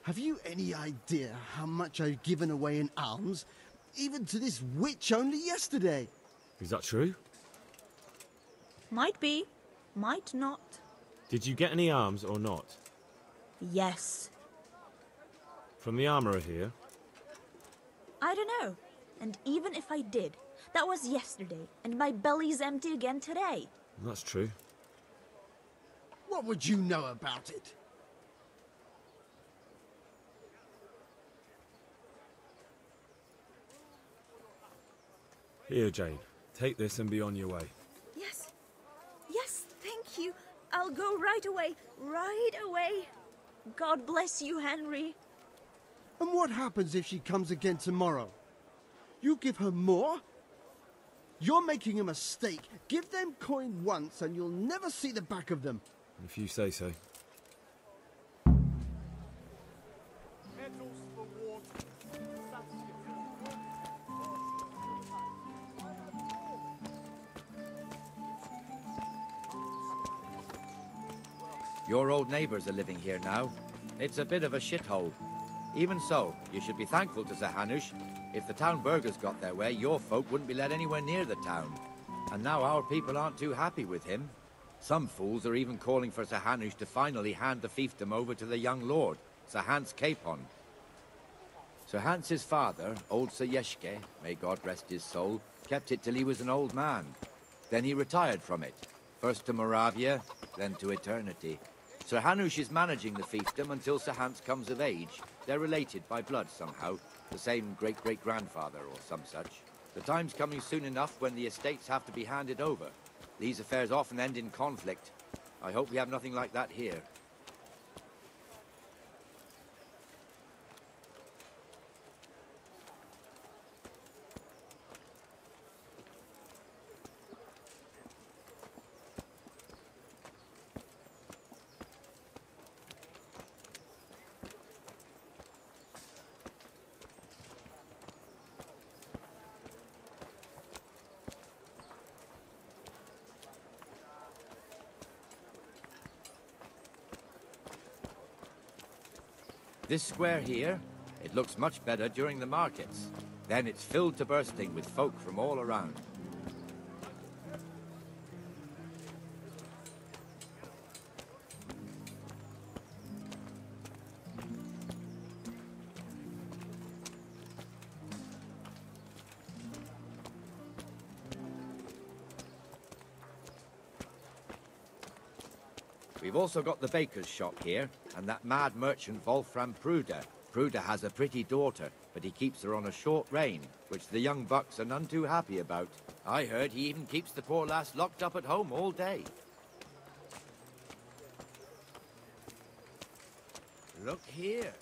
Have you any idea how much I've given away in alms, even to this witch only yesterday? Is that true? Might be, might not. Did you get any alms or not? Yes. From the Armourer here? I don't know. And even if I did, that was yesterday, and my belly's empty again today. That's true. What would you know about it? Here, Jane. Take this and be on your way. Yes. Yes, thank you. I'll go right away. Right away. God bless you, Henry. And what happens if she comes again tomorrow? You give her more? You're making a mistake. Give them coin once and you'll never see the back of them. If you say so. Your old neighbours are living here now. It's a bit of a shithole. Even so, you should be thankful to Sir Hanush. If the town burghers got their way, your folk wouldn't be let anywhere near the town. And now our people aren't too happy with him. Some fools are even calling for Sir Hanush to finally hand the fiefdom over to the young lord, Sir Hans Capon. Sir Hans's father, old Sir Yeshke, may God rest his soul, Kept it till he was an old man. Then he retired from it. First to Moravia, then to eternity. Sir Hanush is managing the fiefdom until Sir Hans comes of age. They're related by blood somehow. The same great-great-grandfather or some such. The time's coming soon enough when the estates have to be handed over. These affairs often end in conflict. I hope we have nothing like that here. This square here, it looks much better during the markets. Then it's filled to bursting with folk from all around. We've also got the baker's shop here, and that mad merchant Wolfram Pruder. Pruder has a pretty daughter, but he keeps her on a short rein, which the young bucks are none too happy about. I heard he even keeps the poor lass locked up at home all day. Look here.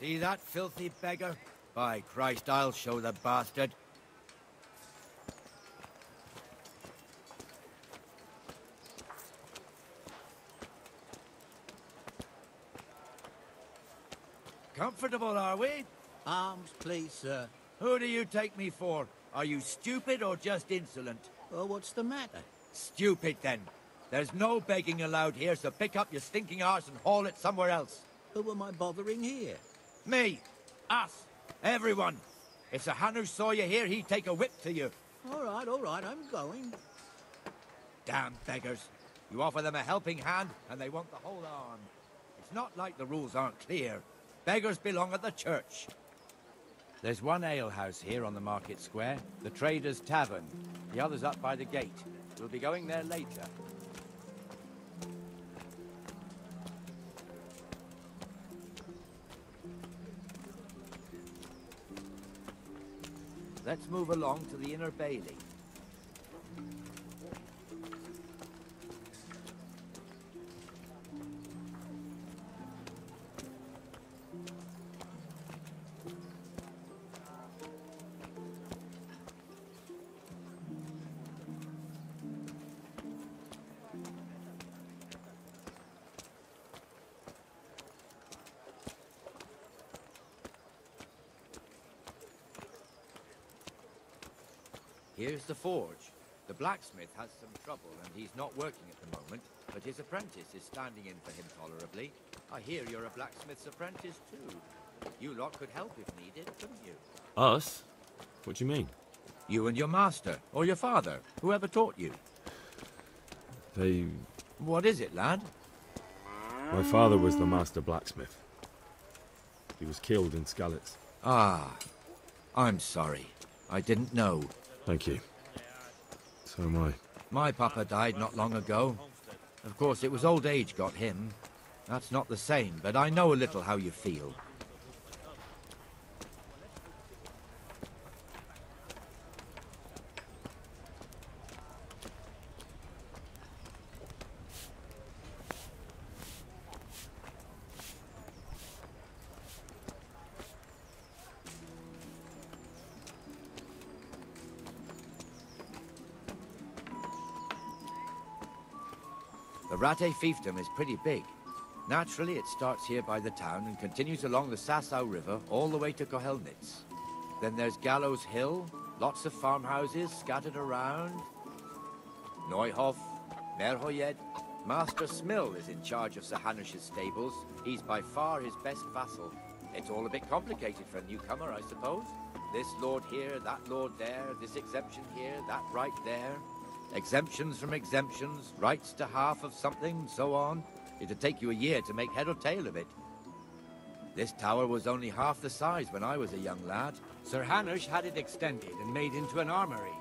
See that filthy beggar? By Christ, I'll show the bastard. Comfortable, are we? Arms, please, sir. Who do you take me for? Are you stupid or just insolent? Well, what's the matter? Stupid, then. There's no begging allowed here, so pick up your stinking arse and haul it somewhere else. Who am I bothering here? Me. Us. Everyone. If Sir Hanush saw you here, he'd take a whip to you. All right, I'm going. Damn beggars. You offer them a helping hand, and they want the whole arm. It's not like the rules aren't clear. Beggars belong at the church. There's one alehouse here on the market square, the Trader's Tavern. The other's up by the gate. We'll be going there later. Let's move along to the Inner Bailey. Here's the forge. The blacksmith has some trouble and he's not working at the moment, but his apprentice is standing in for him tolerably. I hear you're a blacksmith's apprentice too. You lot could help if needed, couldn't you? Us? What do you mean? You and your master, or your father, whoever taught you. They... What is it, lad? My father was the master blacksmith. He was killed in Skalitz. Ah, I'm sorry. I didn't know. Thank you. So am I. My papa died not long ago. Of course, it was old age got him. That's not the same, but I know a little how you feel. The Rate fiefdom is pretty big. Naturally, it starts here by the town and continues along the Sasau River all the way to Kohelnitz. Then there's Gallows Hill, lots of farmhouses scattered around. Neuhof, Merhoyed. Master Smill is in charge of Sir Hanush's stables. He's by far his best vassal. It's all a bit complicated for a newcomer, I suppose. This lord here, that lord there, this exemption here, that right there. Exemptions from exemptions, rights to half of something, so on. It'd take you a year to make head or tail of it. This tower was only half the size when I was a young lad. Sir Hanush had it extended and made into an armory.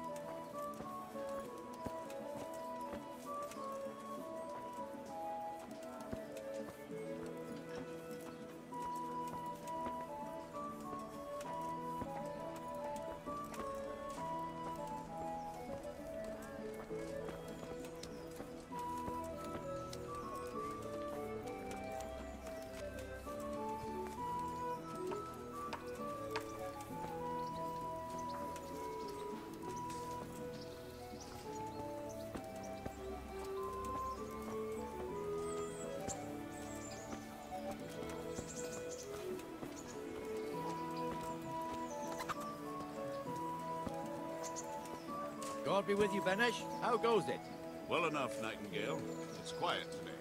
God be with you, Benesh. How goes it? Well enough, Nightingale. It's quiet today.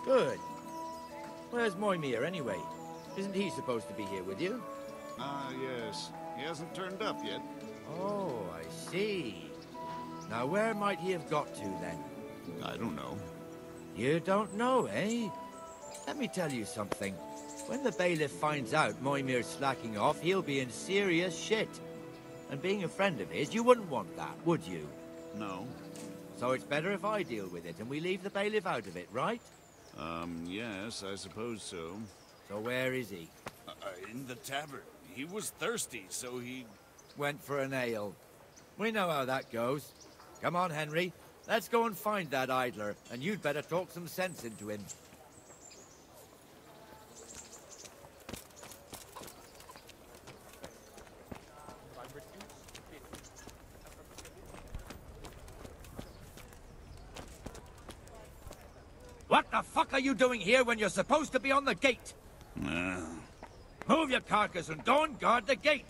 Good. Where's Moimir, anyway? Isn't he supposed to be here with you? Ah, yes. He hasn't turned up yet. Oh, I see. Now, where might he have got to, then? I don't know. You don't know, eh? Let me tell you something. When the bailiff finds out Moimir's slacking off, he'll be in serious shit. And being a friend of his, you wouldn't want that, would you? No. So it's better if I deal with it and we leave the bailiff out of it, right? Yes, I suppose so. So where is he? In the tavern. He was thirsty, so he... Went for an ale. We know how that goes. Come on, Henry. Let's go and find that idler, and you'd better talk some sense into him. What the fuck are you doing here when you're supposed to be on the gate? Move your carcass and go and guard the gate.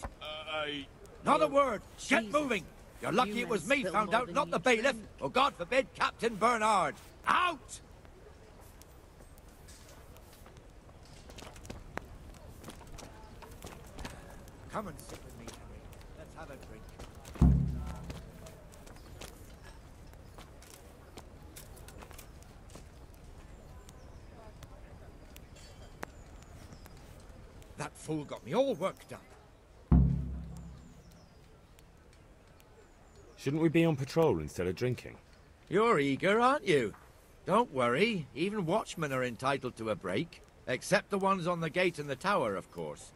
Not a word. Get moving. You're lucky it was me found out, not the bailiff, or God forbid, Captain Bernard. Out! Come and sit with me, Henry. Let's have a drink. That fool got me all worked up. Shouldn't we be on patrol instead of drinking? You're eager, aren't you? Don't worry. Even watchmen are entitled to a break. Except the ones on the gate and the tower, of course.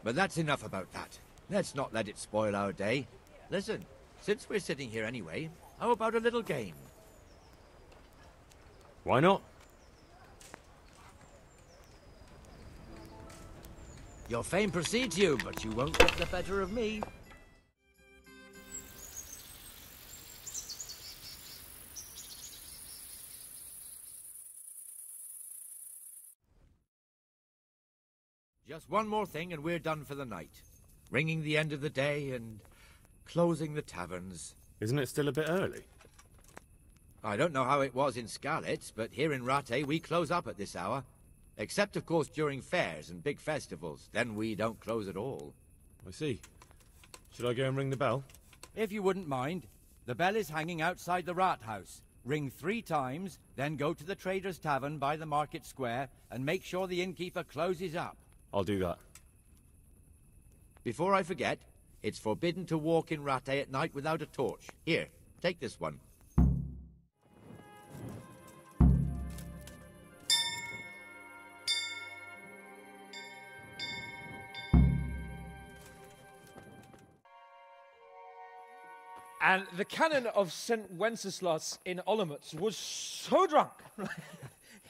But that's enough about that. Let's not let it spoil our day. Listen, since we're sitting here anyway, how about a little game? Why not? Your fame precedes you, but you won't get the better of me. Just one more thing and we're done for the night. Ringing the end of the day and closing the taverns. Isn't it still a bit early? I don't know how it was in Skalitz, but here in Rattay we close up at this hour. Except, of course, during fairs and big festivals. Then we don't close at all. I see. Should I go and ring the bell? If you wouldn't mind. The bell is hanging outside the rat house. Ring 3 times, then go to the Trader's Tavern by the market square and make sure the innkeeper closes up. I'll do that. Before I forget, it's forbidden to walk in Rattay at night without a torch. Here, take this one. And the canon of St. Wenceslas in Olomouc was so drunk,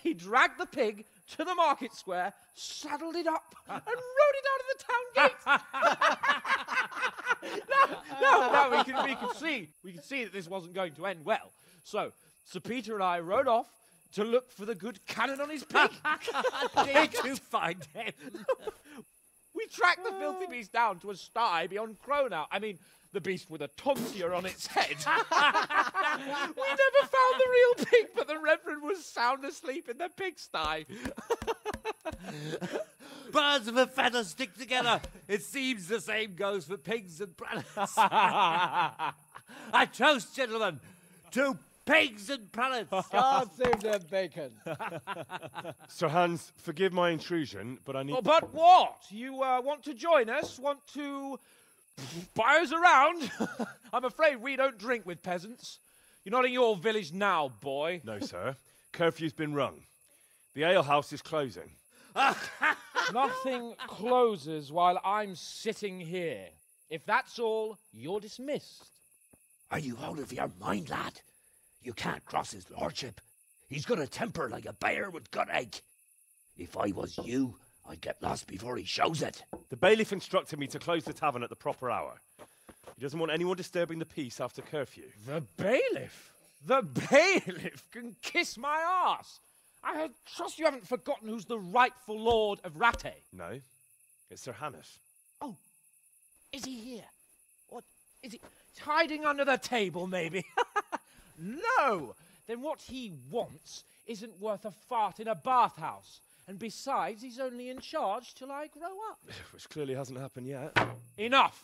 he dragged the pig to the market square, saddled it up, and rode it out of the town gate. No, we can see that this wasn't going to end well. So, Sir Peter and I rode off to look for the good canon on his pig. Did you find him? We tracked the filthy beast down to a sty beyond Cronau. I mean, the beast with a tonsure on its head. We never found the real pig, but the Reverend was sound asleep in the pigsty. Birds of a feather stick together. It seems the same goes for pigs and prelates. I toast, gentlemen, to pigs and prelates. God save their bacon. Sir Hans, forgive my intrusion, but I need... Oh, but what? You want to join us? Want to buy us around? I'm afraid we don't drink with peasants. You're not in your village now, boy. No, sir. Curfew's been rung. The alehouse is closing. Nothing closes while I'm sitting here. If that's all, you're dismissed. Are you out of your mind, lad? You can't cross his lordship. He's got a temper like a bear with gut ache. If I was you, I'd get lost before he shows it. The bailiff instructed me to close the tavern at the proper hour. He doesn't want anyone disturbing the peace after curfew. The bailiff? The bailiff can kiss my arse. I trust you haven't forgotten who's the rightful lord of Rattay. No, it's Sir Hannes. Oh, is he here? What? Is he hiding under the table, maybe? No! Then what he wants isn't worth a fart in a bathhouse. And besides, he's only in charge till I grow up. Which clearly hasn't happened yet. Enough!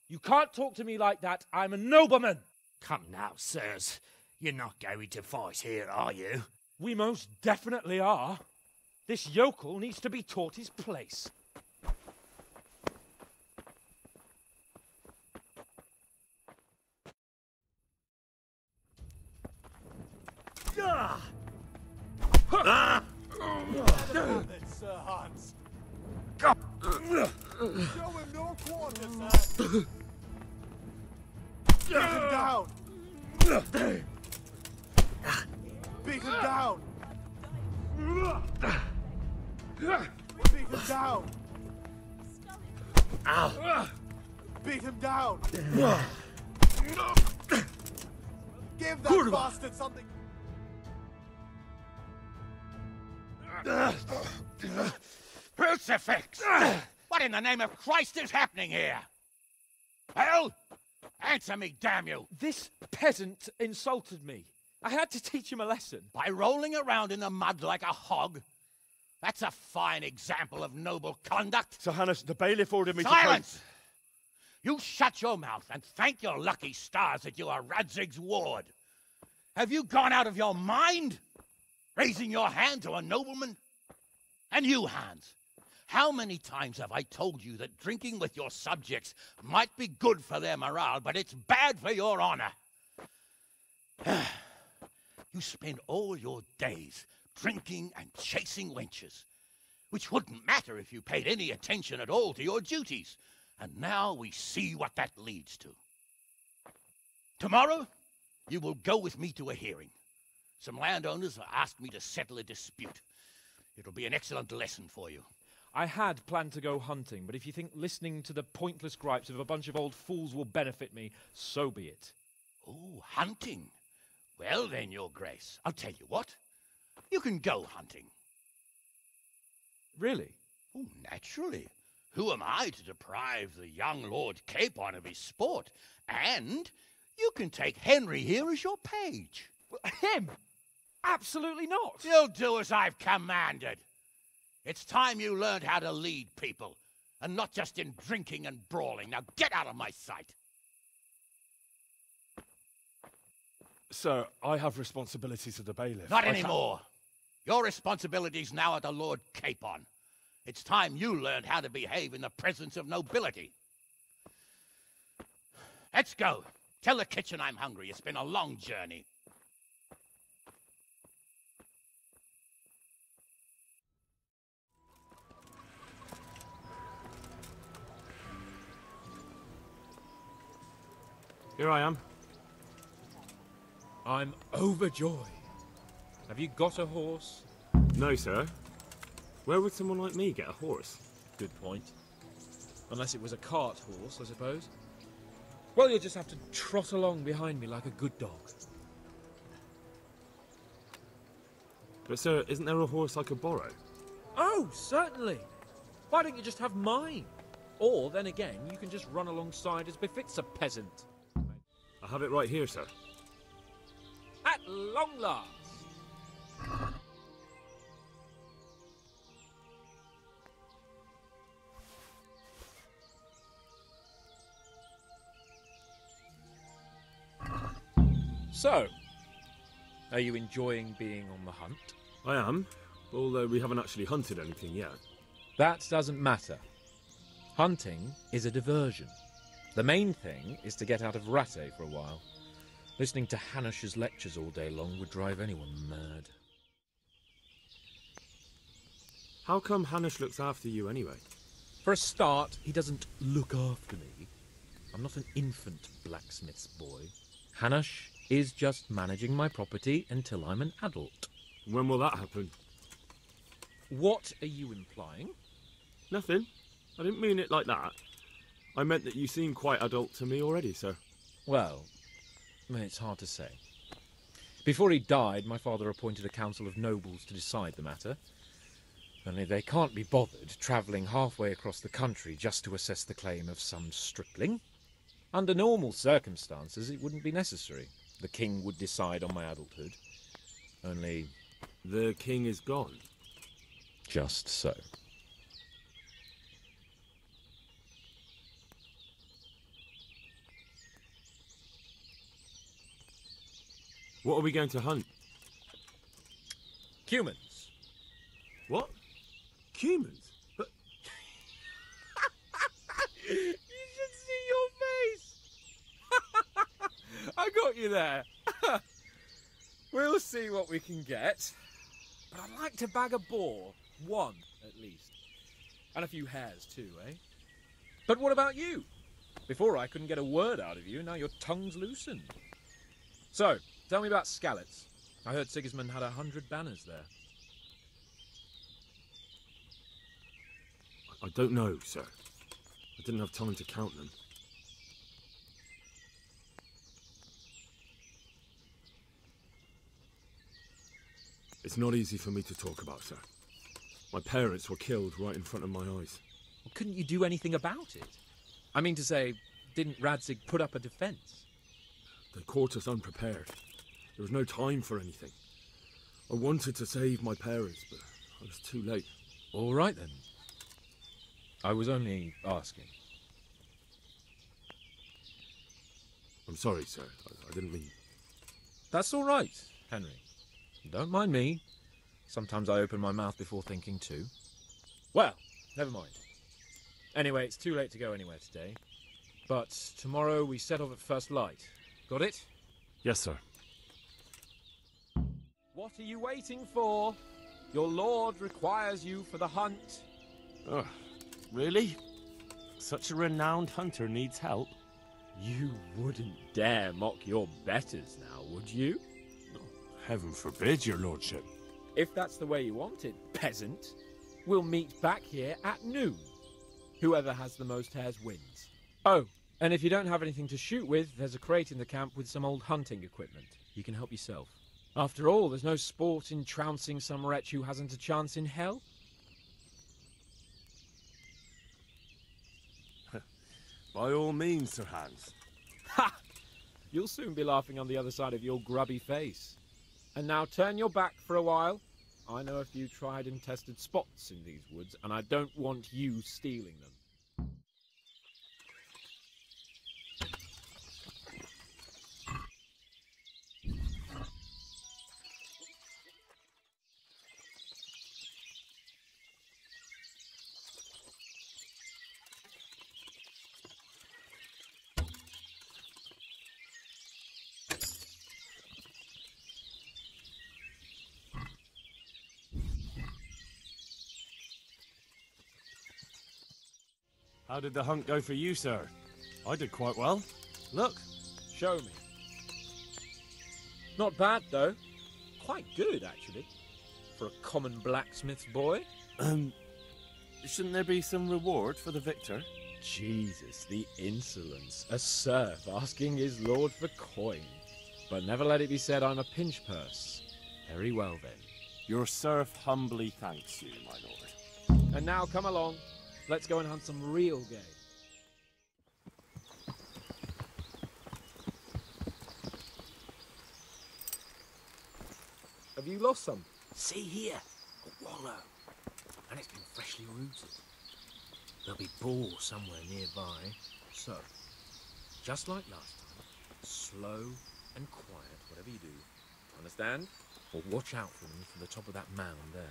You can't talk to me like that. I'm a nobleman. Come now, sirs. You're not going to fight here, are you? We most definitely are. This yokel needs to be taught his place. Sir Hans. Show him no quarter, sir. Beat him down. Beat him down. Beat him down. Ow. Beat him down. Give that bastard something. Crucifix! What in the name of Christ is happening here? Well, answer me, damn you! This peasant insulted me. I had to teach him a lesson. By rolling around in the mud like a hog? That's a fine example of noble conduct. Sir Hannes, the bailiff ordered me Silence! You shut your mouth and thank your lucky stars that you are Radzig's ward. Have you gone out of your mind? Raising your hand to a nobleman? And you, Hans, how many times have I told you that drinking with your subjects might be good for their morale, but it's bad for your honor? You spend all your days drinking and chasing wenches, which wouldn't matter if you paid any attention at all to your duties. And now we see what that leads to. Tomorrow, you will go with me to a hearing. Some landowners have asked me to settle a dispute. It'll be an excellent lesson for you. I had planned to go hunting, but if you think listening to the pointless gripes of a bunch of old fools will benefit me, so be it. Oh, hunting? Well then, Your Grace, I'll tell you what. You can go hunting. Really? Oh, naturally. Who am I to deprive the young Lord Capon of his sport? And you can take Henry here as your page. Him? Absolutely not. You'll do as I've commanded. It's time you learned how to lead people, and not just in drinking and brawling. Now get out of my sight. Sir, I have responsibilities to the bailiff. Not anymore. Your responsibilities now are the Lord Capon. It's time you learned how to behave in the presence of nobility. Let's go. Tell the kitchen I'm hungry. It's been a long journey. Here I am. I'm overjoyed. Have you got a horse? No, sir. Where would someone like me get a horse? Good point. Unless it was a cart horse, I suppose. Well, you'll just have to trot along behind me like a good dog. But, sir, isn't there a horse I could borrow? Oh, certainly. Why don't you just have mine? Or, then again, you can just run alongside as befits a peasant. I have it right here, sir. At long last. So, are you enjoying being on the hunt? I am, although we haven't actually hunted anything yet. That doesn't matter. Hunting is a diversion. The main thing is to get out of Rattay for a while. Listening to Hanush's lectures all day long would drive anyone mad. How come Hanush looks after you anyway? For a start, he doesn't look after me. I'm not an infant blacksmith's boy. Hanush is just managing my property until I'm an adult. When will that happen? What are you implying? Nothing. I didn't mean it like that. I meant that you seem quite adult to me already, sir. Well, it's hard to say. Before he died, my father appointed a council of nobles to decide the matter. Only they can't be bothered travelling halfway across the country just to assess the claim of some stripling. Under normal circumstances, it wouldn't be necessary. The king would decide on my adulthood. Only... The king is gone. Just so. What are we going to hunt? Humans. What? Humans? But... You should see your face! I got you there. We'll see what we can get. But I'd like to bag a boar. One, at least. And a few hares, too, eh? But what about you? Before I couldn't get a word out of you, now your tongue's loosened. So, tell me about Skalitz. I heard Sigismund had 100 banners there. I don't know, sir. I didn't have time to count them. It's not easy for me to talk about, sir. My parents were killed right in front of my eyes. Well, couldn't you do anything about it? I mean to say, didn't Radzig put up a defence? They caught us unprepared. There was no time for anything. I wanted to save my parents, but I was too late. All right, then. I was only asking. I'm sorry, sir. I didn't mean... That's all right, Henry. Don't mind me. Sometimes I open my mouth before thinking too. Well, never mind. Anyway, it's too late to go anywhere today. But tomorrow we set off at first light. Got it? Yes, sir. What are you waiting for? Your lord requires you for the hunt. Ugh, really? Such a renowned hunter needs help? You wouldn't dare mock your betters now, would you? Heaven forbid, your lordship. If that's the way you want it, peasant, we'll meet back here at noon. Whoever has the most hares wins. Oh, and if you don't have anything to shoot with, there's a crate in the camp with some old hunting equipment. You can help yourself. After all, there's no sport in trouncing some wretch who hasn't a chance in hell. By all means, Sir Hans. Ha! You'll soon be laughing on the other side of your grubby face. And now turn your back for a while. I know a few tried and tested spots in these woods, and I don't want you stealing them. How did the hunt go for you, sir? I did quite well. Look. Show me. Not bad, though. Quite good, actually. For a common blacksmith's boy. Shouldn't there be some reward for the victor? Jesus, the insolence. A serf asking his lord for coin. But never let it be said I'm a pinch purse. Very well, then. Your serf humbly thanks you, my lord. And now come along. Let's go and hunt some real game. Have you lost some? See here, a wallow. And it's been freshly rooted. There'll be boar somewhere nearby. So, just like last time, slow and quiet, whatever you do. Understand? Or watch out for them from the top of that mound there.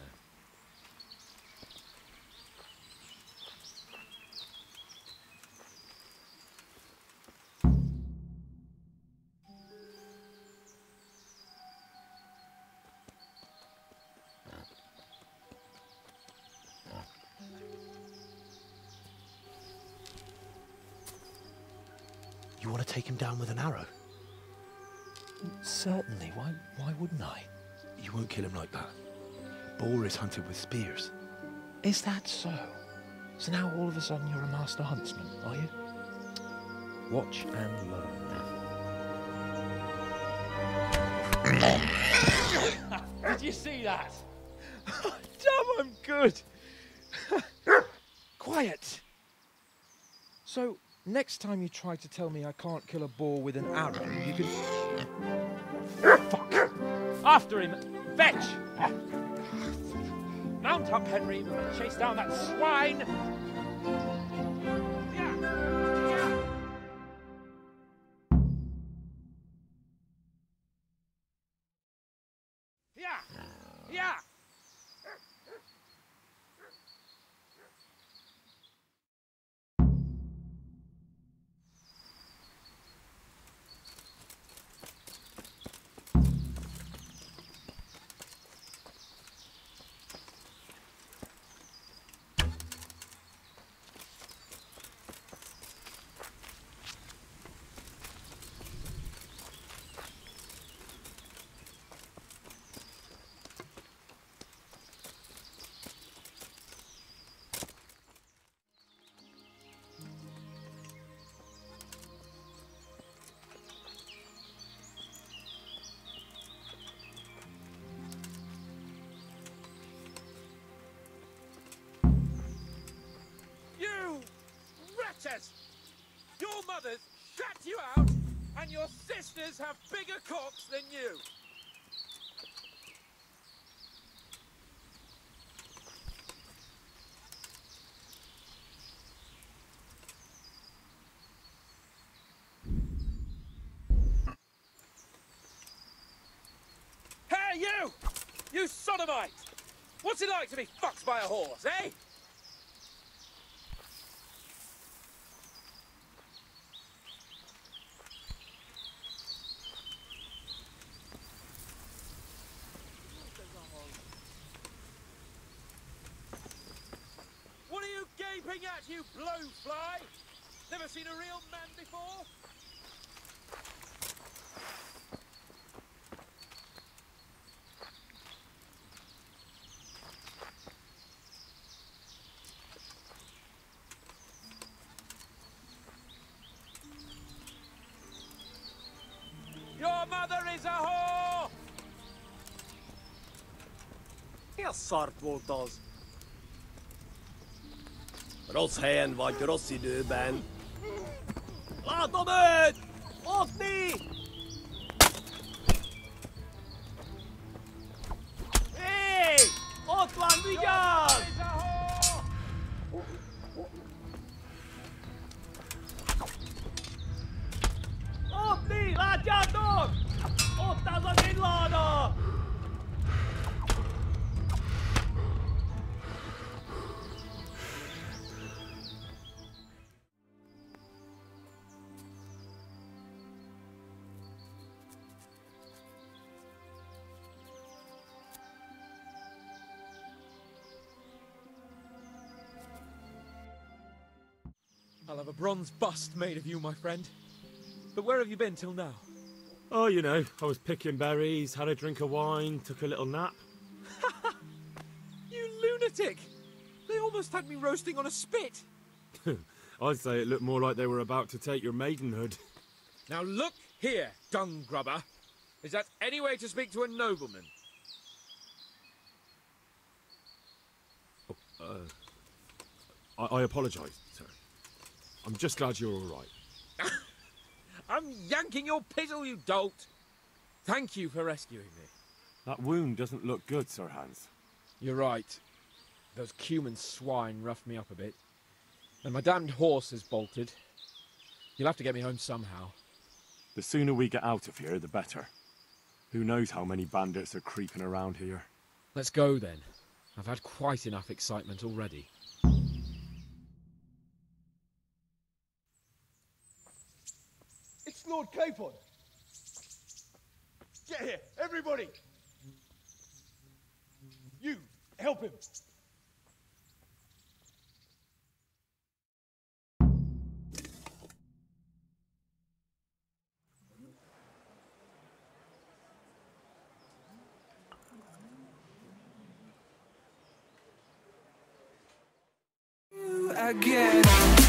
You want to take him down with an arrow? Certainly. Why wouldn't I? You won't kill him like that. Boar is hunted with spears. Is that so? So now all of a sudden you're a master huntsman, are you? Watch and learn. Did you see that? Damn, I'm good. Quiet. So, Next time you try to tell me I can't kill a boar with an arrow, you can... Fuck! After him! Fetch! Mount up, Henry. We're going to chase down that swine! Yeah! Your mothers shut you out, and your sisters have bigger cocks than you. Hey, you! You sodomite! What's it like to be fucked by a horse, eh? Gaping at you, blowfly! Never seen a real man before? Your mother is a whore! Heel sart wordt dat. Rotsheen wat je rotsie bent. Laat hem uit! Of niet! Hé! Hey, Otland, wie gaat? Of niet! Laat je door! Of dat is een inlader! I'll have a bronze bust made of you, my friend. But where have you been till now? Oh, you know, I was picking berries, had a drink of wine, took a little nap. You lunatic! They almost had me roasting on a spit! I'd say it looked more like they were about to take your maidenhood. Now look here, dung grubber. Is that any way to speak to a nobleman? Oh, I apologise, sir. I'm just glad you're all right. I'm yanking your pizzle, you dolt! Thank you for rescuing me. That wound doesn't look good, Sir Hans. You're right. Those cumin swine roughed me up a bit. And my damned horse has bolted. You'll have to get me home somehow. The sooner we get out of here, the better. Who knows how many bandits are creeping around here. Let's go, then. I've had quite enough excitement already. It's Lord Capon! Get here, everybody! You, help him! Again.